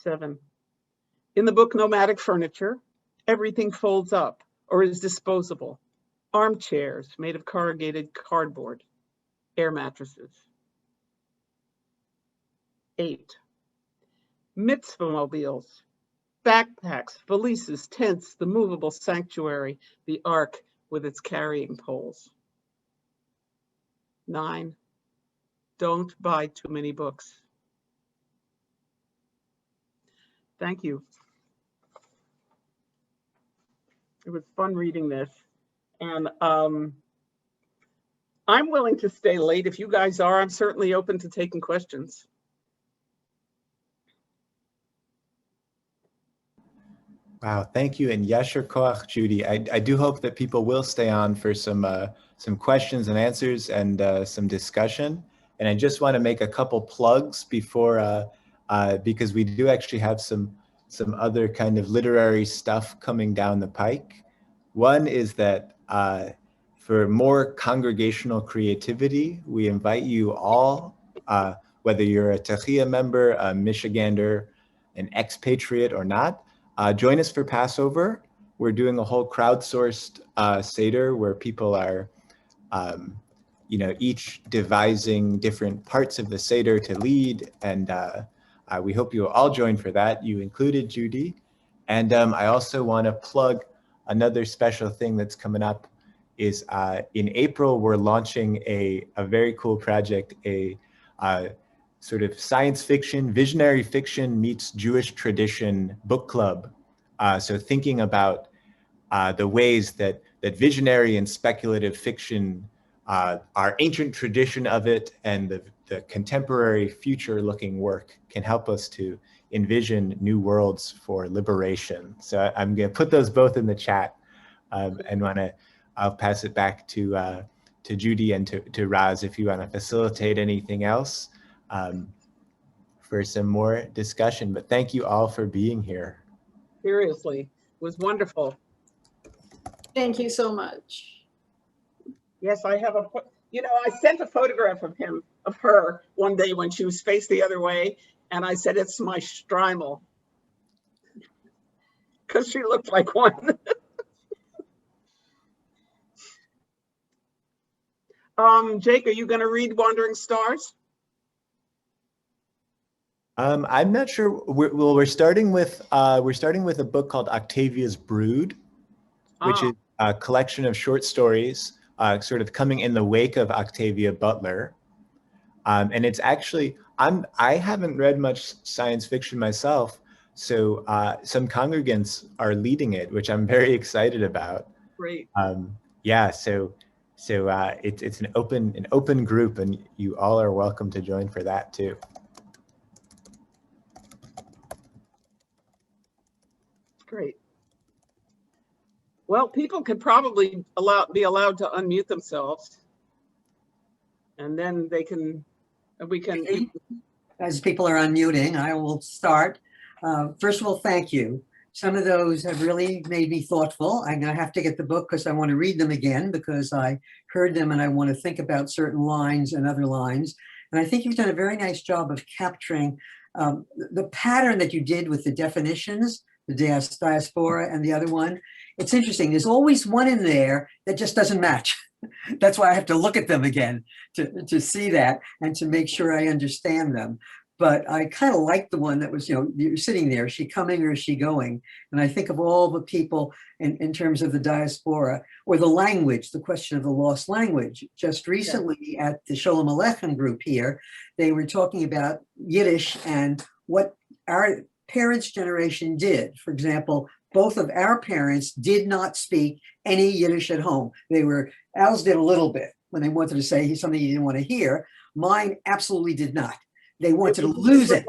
7, in the book Nomadic Furniture, everything folds up or is disposable. Armchairs made of corrugated cardboard, air mattresses. 8, mitzvah mobiles, backpacks, valises, tents, the movable sanctuary, the ark with its carrying poles. 9, don't buy too many books. Thank you. It was fun reading this. And I'm willing to stay late. If you guys are, I'm certainly open to taking questions. Wow, thank you, and yasher koach, Judy. I do hope that people will stay on for some questions and answers and some discussion. And I just want to make a couple plugs before, because we do actually have some other kind of literary stuff coming down the pike. One is that for more congregational creativity, we invite you all, whether you're a Techia member, a Michigander, an expatriate or not, join us for Passover. We're doing a whole crowdsourced Seder where people are, each devising different parts of the Seder to lead. And we hope you'll all join for that. You included, Judy. And I also want to plug another special thing that's coming up is in April, we're launching a very cool project, a sort of science fiction, visionary fiction meets Jewish tradition book club. So thinking about the ways that visionary and speculative fiction, our ancient tradition of it and the contemporary future looking work can help us to envision new worlds for liberation. So I'm gonna put those both in the chat and I'll pass it back to Judy and to Raz if you want to facilitate anything else for some more discussion. But thank you all for being here. Seriously, it was wonderful. Thank you so much. Yes, I have I sent a photograph of her one day when she was faced the other way, and I said, it's my Streimel, because she looked like one. Jake, are you going to read Wandering Stars? I'm not sure. We're starting with a book called Octavia's Brood, which is a collection of short stories, sort of coming in the wake of Octavia Butler. And it's actually, I haven't read much science fiction myself, so some congregants are leading it, which I'm very excited about. Great. Yeah, so it's an open group, and you all are welcome to join for that too. Great. Well, people could probably be allowed to unmute themselves, and then we can. As people are unmuting, I will start. First of all, thank you. Some of those have really made me thoughtful. I'm going to have to get the book because I want to read them again because I heard them and I want to think about certain lines and other lines. And I think you've done a very nice job of capturing the pattern that you did with the definitions, the diaspora and the other one. It's interesting. There's always one in there that just doesn't match. That's why I have to look at them again to see that and to make sure I understand them. But I kind of like the one that was, you're sitting there, is she coming or is she going? And I think of all the people in terms of the diaspora or the language, the question of the lost language. Just recently at the Sholem Aleichem group here, they were talking about Yiddish and what our parents' generation did. For example, both of our parents did not speak any Yiddish at home. Al's did a little bit when they wanted to say something he didn't want to hear. Mine absolutely did not. They wanted to lose it.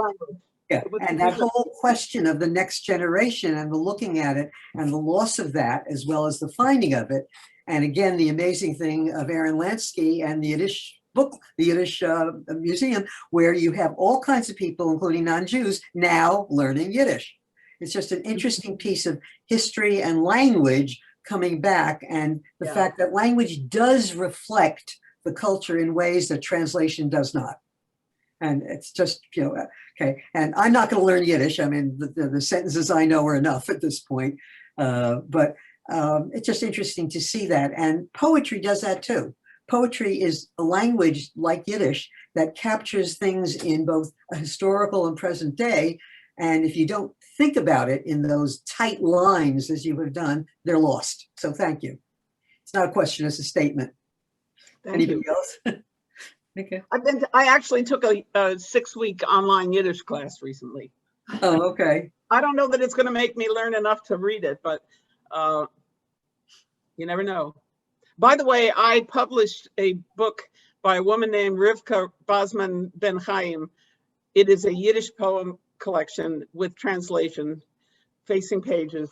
Yeah. And that whole question of the next generation and the looking at it and the loss of that, as well as the finding of it. And again, the amazing thing of Aaron Lansky and the Yiddish book, the Yiddish museum, where you have all kinds of people, including non-Jews, now learning Yiddish. It's just an interesting piece of history and language coming back, and the fact that language does reflect the culture in ways that translation does not. And it's just, okay. And I'm not going to learn Yiddish. I mean, the sentences I know are enough at this point. But it's just interesting to see that. And poetry does that too. Poetry is a language like Yiddish that captures things in both a historical and present day. And if you don't think about it in those tight lines as you have done, they're lost. So thank you. It's not a question, it's a statement. Anybody else? Okay. I actually took a 6-week online Yiddish class recently. Oh, okay. I don't know that it's going to make me learn enough to read it, but you never know. By the way, I published a book by a woman named Rivka Basman Ben Chaim. It is a Yiddish poem collection with translation, facing pages.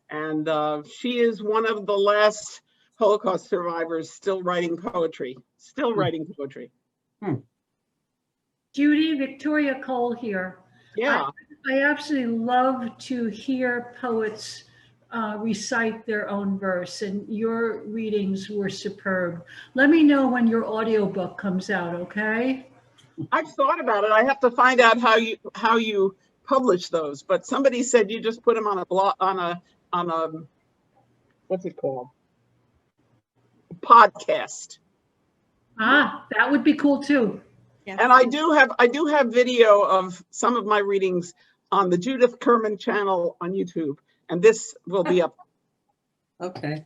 And she is one of the last Holocaust survivors still writing poetry. Judy, Victoria Cole here. Yeah. I absolutely love to hear poets recite their own verse, and your readings were superb. Let me know when your audiobook comes out, okay? I've thought about it. I have to find out how you publish those, but somebody said you just put them on a blog, on a what's it called? Podcast. Ah, that would be cool too. Yes. And I do have video of some of my readings on the Judith Kerman channel on YouTube, and this will be up. Okay.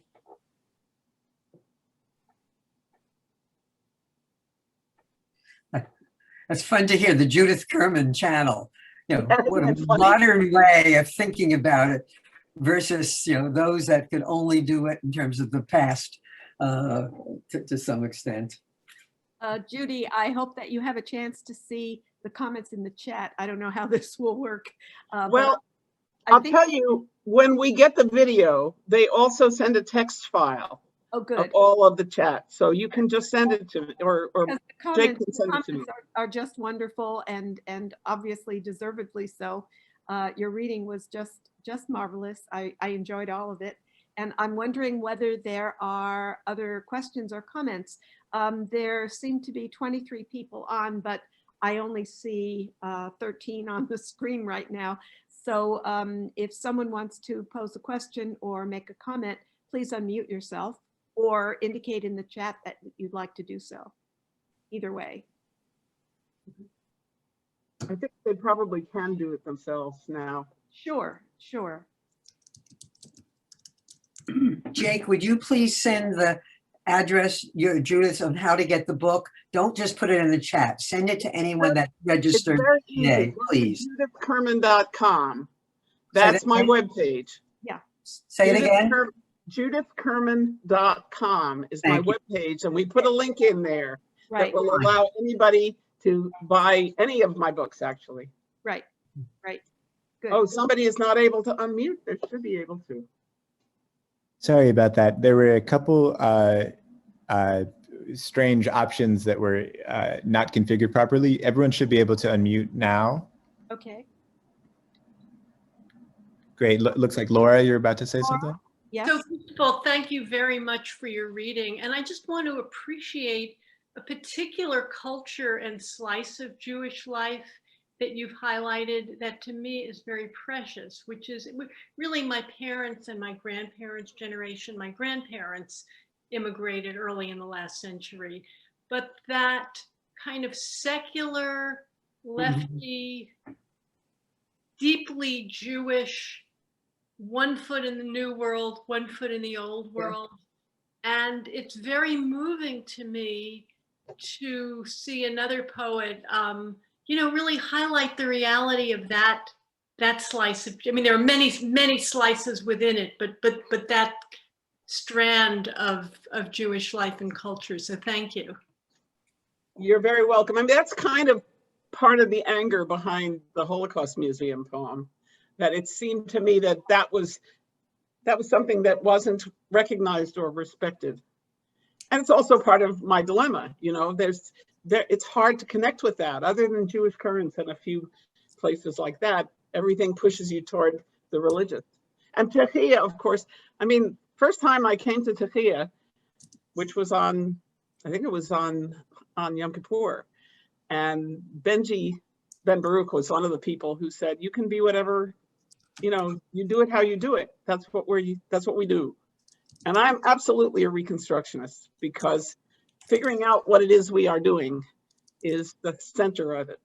That's fun to hear, the Judith Kerman channel. What a modern way of thinking about it versus, those that could only do it in terms of the past to some extent. Judy, I hope that you have a chance to see the comments in the chat. I don't know how this will work. Well, I'll tell you, when we get the video, they also send a text file of all of the chat. So you can just send it to me, or Jake can send it to me. Are just wonderful, and obviously deservedly so. Your reading was just marvelous. I enjoyed all of it. And I'm wondering whether there are other questions or comments. There seem to be 23 people on, but I only see 13 on the screen right now. So if someone wants to pose a question or make a comment, please unmute yourself or indicate in the chat that you'd like to do so. Either way. I think they probably can do it themselves now. Sure. Jake, would you please send the address, Judith, on how to get the book? Don't just put it in the chat. Send it to anyone that registered today, please. JudithKerman.com. That's my webpage. Yeah. Say it again. JudithKerman.com is my webpage, and we put a link in there that will allow anybody to buy any of my books, actually. Right. Good. Oh, somebody is not able to unmute. They should be able to. Sorry about that. There were a couple strange options that were not configured properly. Everyone should be able to unmute now. Okay. Great. Looks like Laura, you're about to say something? Yes. So first of all, thank you very much for your reading. And I just want to appreciate a particular culture and slice of Jewish life that you've highlighted that to me is very precious, which is really my parents and my grandparents' generation. My grandparents immigrated early in the last century, but that kind of secular, lefty, deeply Jewish, one foot in the new world, one foot in the old world. And it's very moving to me to see another poet really highlight the reality of that slice of, I mean, there are many slices within it, but that strand of Jewish life and culture. So thank you. You're very welcome. I mean, that's kind of part of the anger behind the Holocaust Museum poem, that it seemed to me that was something that wasn't recognized or respected. And it's also part of my dilemma. You know, it's hard to connect with that. Other than Jewish currents and a few places like that, everything pushes you toward the religious. And Tehillah, of course, I mean, first time I came to Tehillah, which was on, I think it was on Yom Kippur, and Benji Ben Baruch was one of the people who said, you can be whatever, you know, you do it how you do it. That's what we do. And I'm absolutely a Reconstructionist, because figuring out what it is we are doing is the center of it.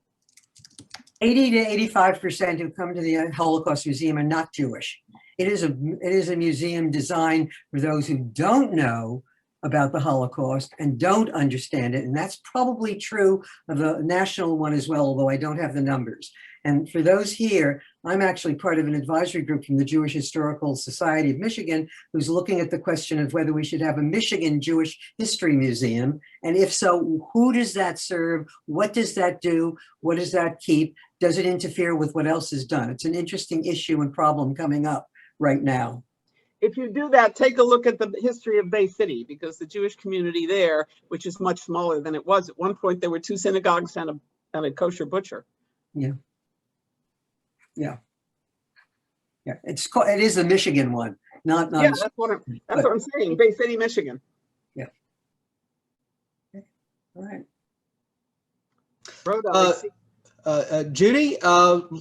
80 to 85% who come to the Holocaust Museum are not Jewish. It is a museum designed for those who don't know about the Holocaust and don't understand it. And that's probably true of the national one as well, although I don't have the numbers. And for those here, I'm actually part of an advisory group from the Jewish Historical Society of Michigan, who's looking at the question of whether we should have a Michigan Jewish History Museum. And if so, who does that serve? What does that do? What does that keep? Does it interfere with what else is done? It's an interesting issue and problem coming up right now. If you do that, take a look at the history of Bay City, because the Jewish community there, which is much smaller than it was at one point, there were 2 synagogues and a kosher butcher. Yeah. Yeah. Yeah. It is the Michigan one, not. Yeah, that's what I'm saying. Bay City, Michigan. Yeah. Okay. All right. Rhoda, Judy,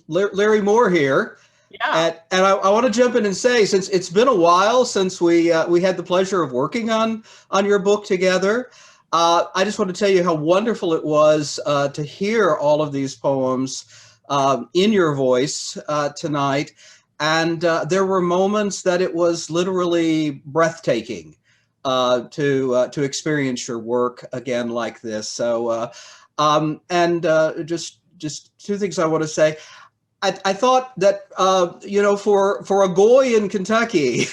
Larry Moore here. yeah. And I want to jump in and say, since it's been a while since we had the pleasure of working on your book together, I just want to tell you how wonderful it was to hear all of these poems in your voice tonight. And there were moments that it was literally breathtaking to experience your work again like this. So, just 2 things I want to say. I thought that, you know, for a goy in Kentucky,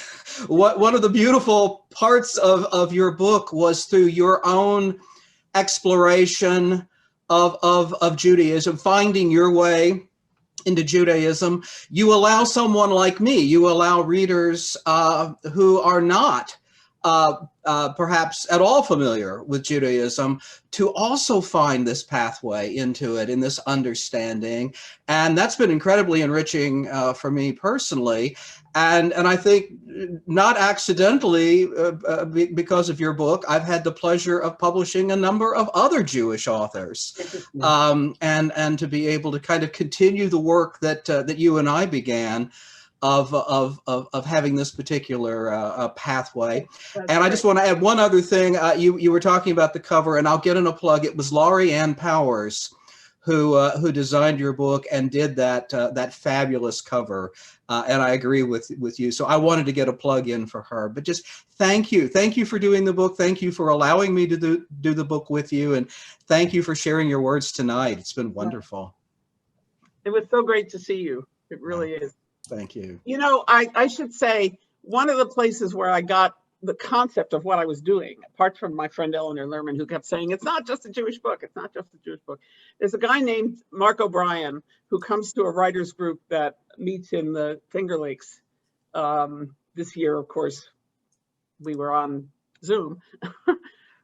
one of the beautiful parts of your book was through your own exploration of Judaism, finding your way into Judaism. You allow someone like me, you allow readers who are not perhaps at all familiar with Judaism to also find this pathway into it, in this understanding. And that's been incredibly enriching for me personally. And I think not accidentally, because of your book, I've had the pleasure of publishing a number of other Jewish authors, and to be able to kind of continue the work that you and I began of having this particular pathway. And I just want to add one other thing. You were talking about the cover, and I'll get in a plug. It was Laurie Ann Powers who designed your book and did that fabulous cover. And I agree with you. So I wanted to get a plug in for her. But just thank you for doing the book. Thank you for allowing me to do the book with you, and thank you for sharing your words tonight. It's been wonderful. It was so great to see you. It really is. Thank you. You know, I should say, one of the places where I got the concept of what I was doing, apart from my friend Eleanor Lerman, who kept saying, it's not just a Jewish book, it's not just a Jewish book. There's a guy named Mark O'Brien who comes to a writers group that meets in the Finger Lakes. This year, of course, we were on Zoom.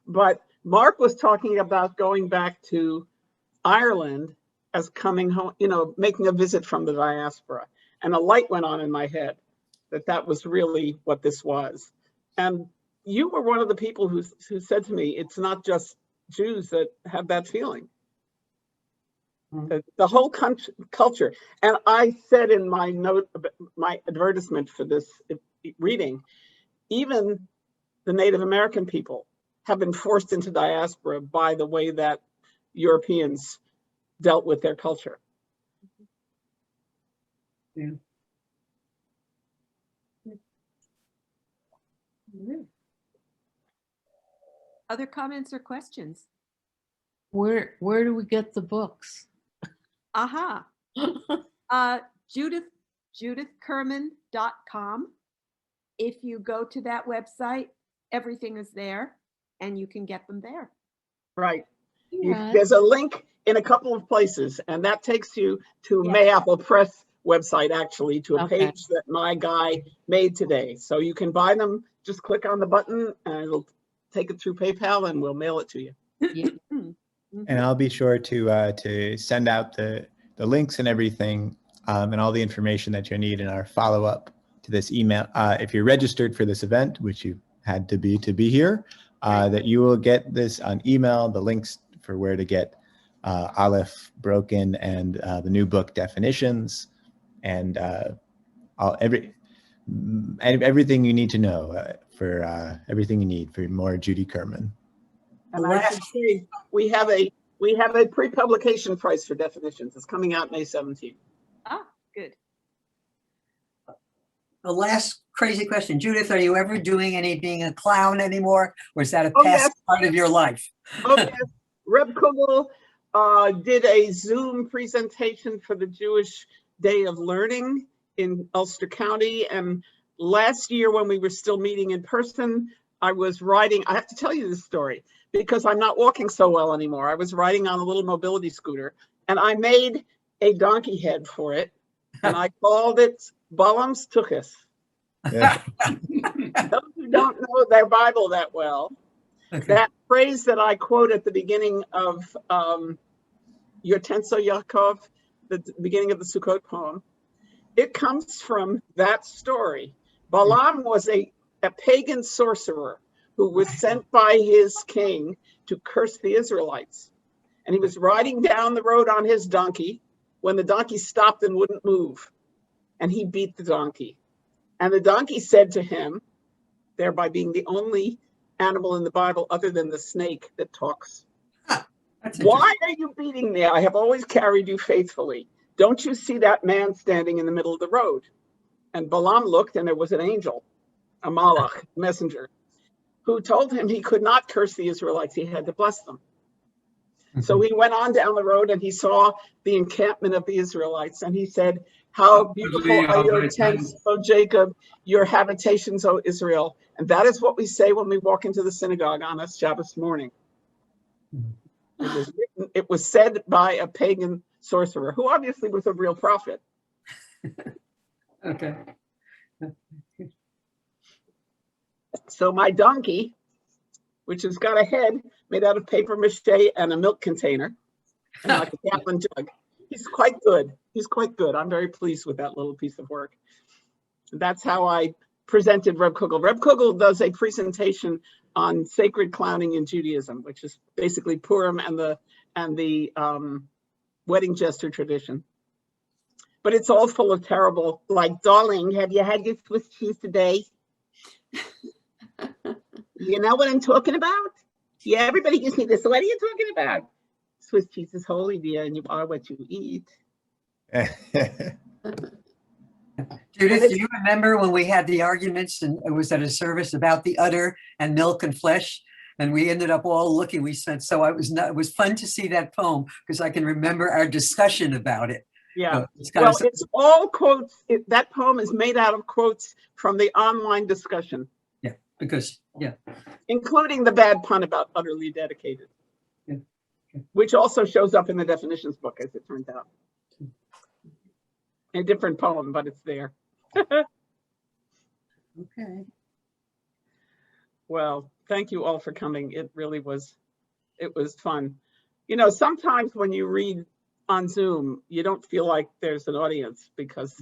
But Mark was talking about going back to Ireland as coming home, you know, making a visit from the diaspora. And a light went on in my head that was really what this was. And you were one of the people who said to me, it's not just Jews that have that feeling. Mm-hmm. The whole culture. And I said in my note, my advertisement for this reading, even the Native American people have been forced into diaspora by the way that Europeans dealt with their culture. Yeah. Other comments or questions? Where do we get the books? Aha. JudithKerman.com. If you go to that website, everything is there and you can get them there. Right. Right. There's a link in a couple of places, and that takes you to Mayapple Press website, actually, to a page that my guy made today. So you can buy them, just click on the button and it'll take it through PayPal and we'll mail it to you. And I'll be sure to send out the links and everything and all the information that you need in our follow-up to this email. If you're registered for this event, which you had to be here, that you will get this on email, the links for where to get Aleph broken and the new book definitions and everything you need to know for everything you need for more Judith Kerman. And I should say, we have a pre-publication price for definitions. It's coming out May 17th. Ah, good. The last crazy question, Judith, are you ever doing any being a clown anymore? Or is that a Oh, past yes. part of your life? Oh, yes. Reb Kugel did a Zoom presentation for the Jewish Day of Learning in Ulster County. And last year when we were still meeting in person, I was riding, I have to tell you this story because I'm not walking so well anymore. I was riding on a little mobility scooter and I made a donkey head for it and I called it Balaam's Tuchus. Yeah. Those who don't know their Bible that well, Okay. that phrase that I quote at the beginning of Yotenso Yaakov, the beginning of the Sukkot poem, it comes from that story. Balaam was a pagan sorcerer who was sent by his king to curse the Israelites. And he was riding down the road on his donkey when the donkey stopped and wouldn't move. And he beat the donkey. And the donkey said to him, thereby being the only animal in the Bible other than the snake that talks, That's "Why are you beating me? I have always carried you faithfully. Don't you see that man standing in the middle of the road?" And Balaam looked, and there was an angel, a malach, messenger, who told him he could not curse the Israelites. He had to bless them. So he went on down the road, and he saw the encampment of the Israelites, and he said, "How beautiful are your tents, O Jacob, your habitations, O Israel." And that is what we say when we walk into the synagogue on a Shabbos morning. It was said by a pagan sorcerer, who obviously was a real prophet. Okay. So my donkey, which has got a head made out of paper mache and a milk container, and like a gallon jug, he's quite good. He's quite good. I'm very pleased with that little piece of work. That's how I presented Reb Kugel. Reb Kugel does a presentation on sacred clowning in Judaism, which is basically Purim and the wedding jester tradition. But it's all full of terrible, like, "Darling, have you had your Swiss cheese today? You know what I'm talking about? Yeah, everybody gives me this. What are you talking about? Swiss cheese is holy, dear, and you are what you eat." Judith, do you remember when we had the arguments and it was at a service about the udder and milk and flesh? And we ended up all looking, we said, so it was fun to see that poem because I can remember our discussion about it. Yeah, So it's kind of it's all quotes. That poem is made out of quotes from the online discussion, because, including the bad pun about utterly dedicated, Yeah. which also shows up in the definitions book, as it turns out. A different poem, but it's there. Okay. Well, thank you all for coming. It really was, it was fun. You know, sometimes when you read on Zoom, you don't feel like there's an audience because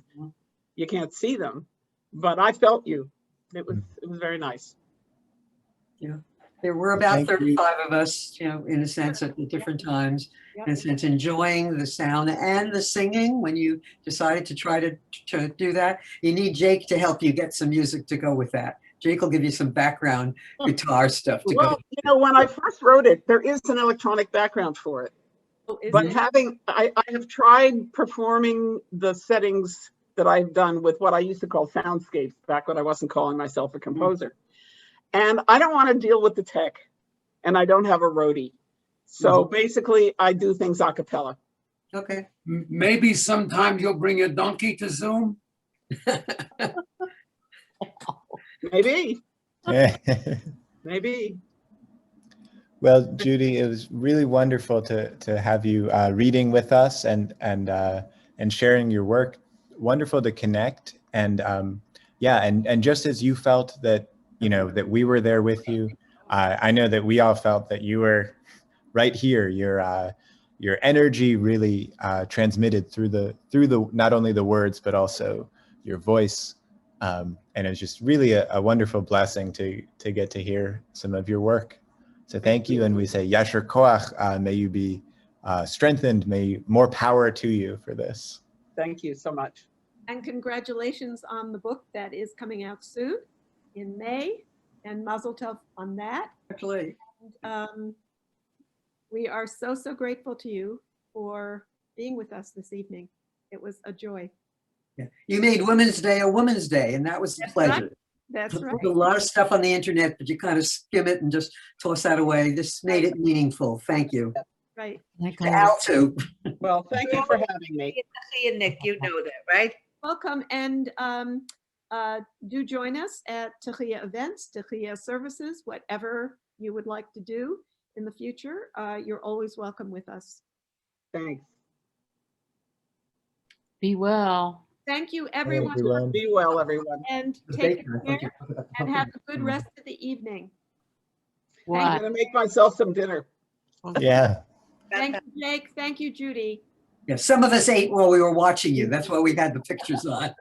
you can't see them, but I felt you. It was very nice. Yeah. There were about Thank you. 35 of us, in a sense, at the different times, Yep. in a sense, enjoying the sound and the singing when you decided to try to do that. You need Jake to help you get some music to go with that. Jake will give you some background guitar stuff to Well, go. you know, when I first wrote it, there is an electronic background for it. Oh, is But it? I have tried performing the settings that I've done with what I used to call soundscapes back when I wasn't calling myself a composer. And I don't want to deal with the tech, and I don't have a roadie. So basically, I do things a cappella. Okay. Maybe sometime you'll bring a donkey to Zoom. Maybe, maybe. Well, Judy, it was really wonderful to have you reading with us and sharing your work. Wonderful to connect, and just as you felt that that we were there with you, I know that we all felt that you were right here. Your energy really transmitted through the not only the words but also your voice, and it was just really a wonderful blessing to get to hear some of your work. So thank you, and we say Yasher Koach. May you be strengthened. May more power to you for this. Thank you so much. And congratulations on the book that is coming out soon in May, and Mazel Tov on that. Actually, We are so grateful to you for being with us this evening. It was a joy. yeah. You made Women's Day a Woman's Day, and that was a That's pleasure. right. That's right. There's a lot of stuff on the internet, but you kind of skim it and just toss that away. This made it meaningful. Thank you. Right. To Al too. Well, thank you for having me. See you, Nick. You know that, right? Welcome, and do join us at Tehillah events, Tehillah services, whatever you would like to do in the future. You're always welcome with us. Thanks. Be well. Thank you, Hey, everyone, everyone. Be well, everyone. and take care and have a good rest of the evening. I'm What? gonna make myself some dinner. Yeah. Thank you, Jake. Thank you, Judy. Yeah, some of us ate while we were watching you. That's why we had the pictures on.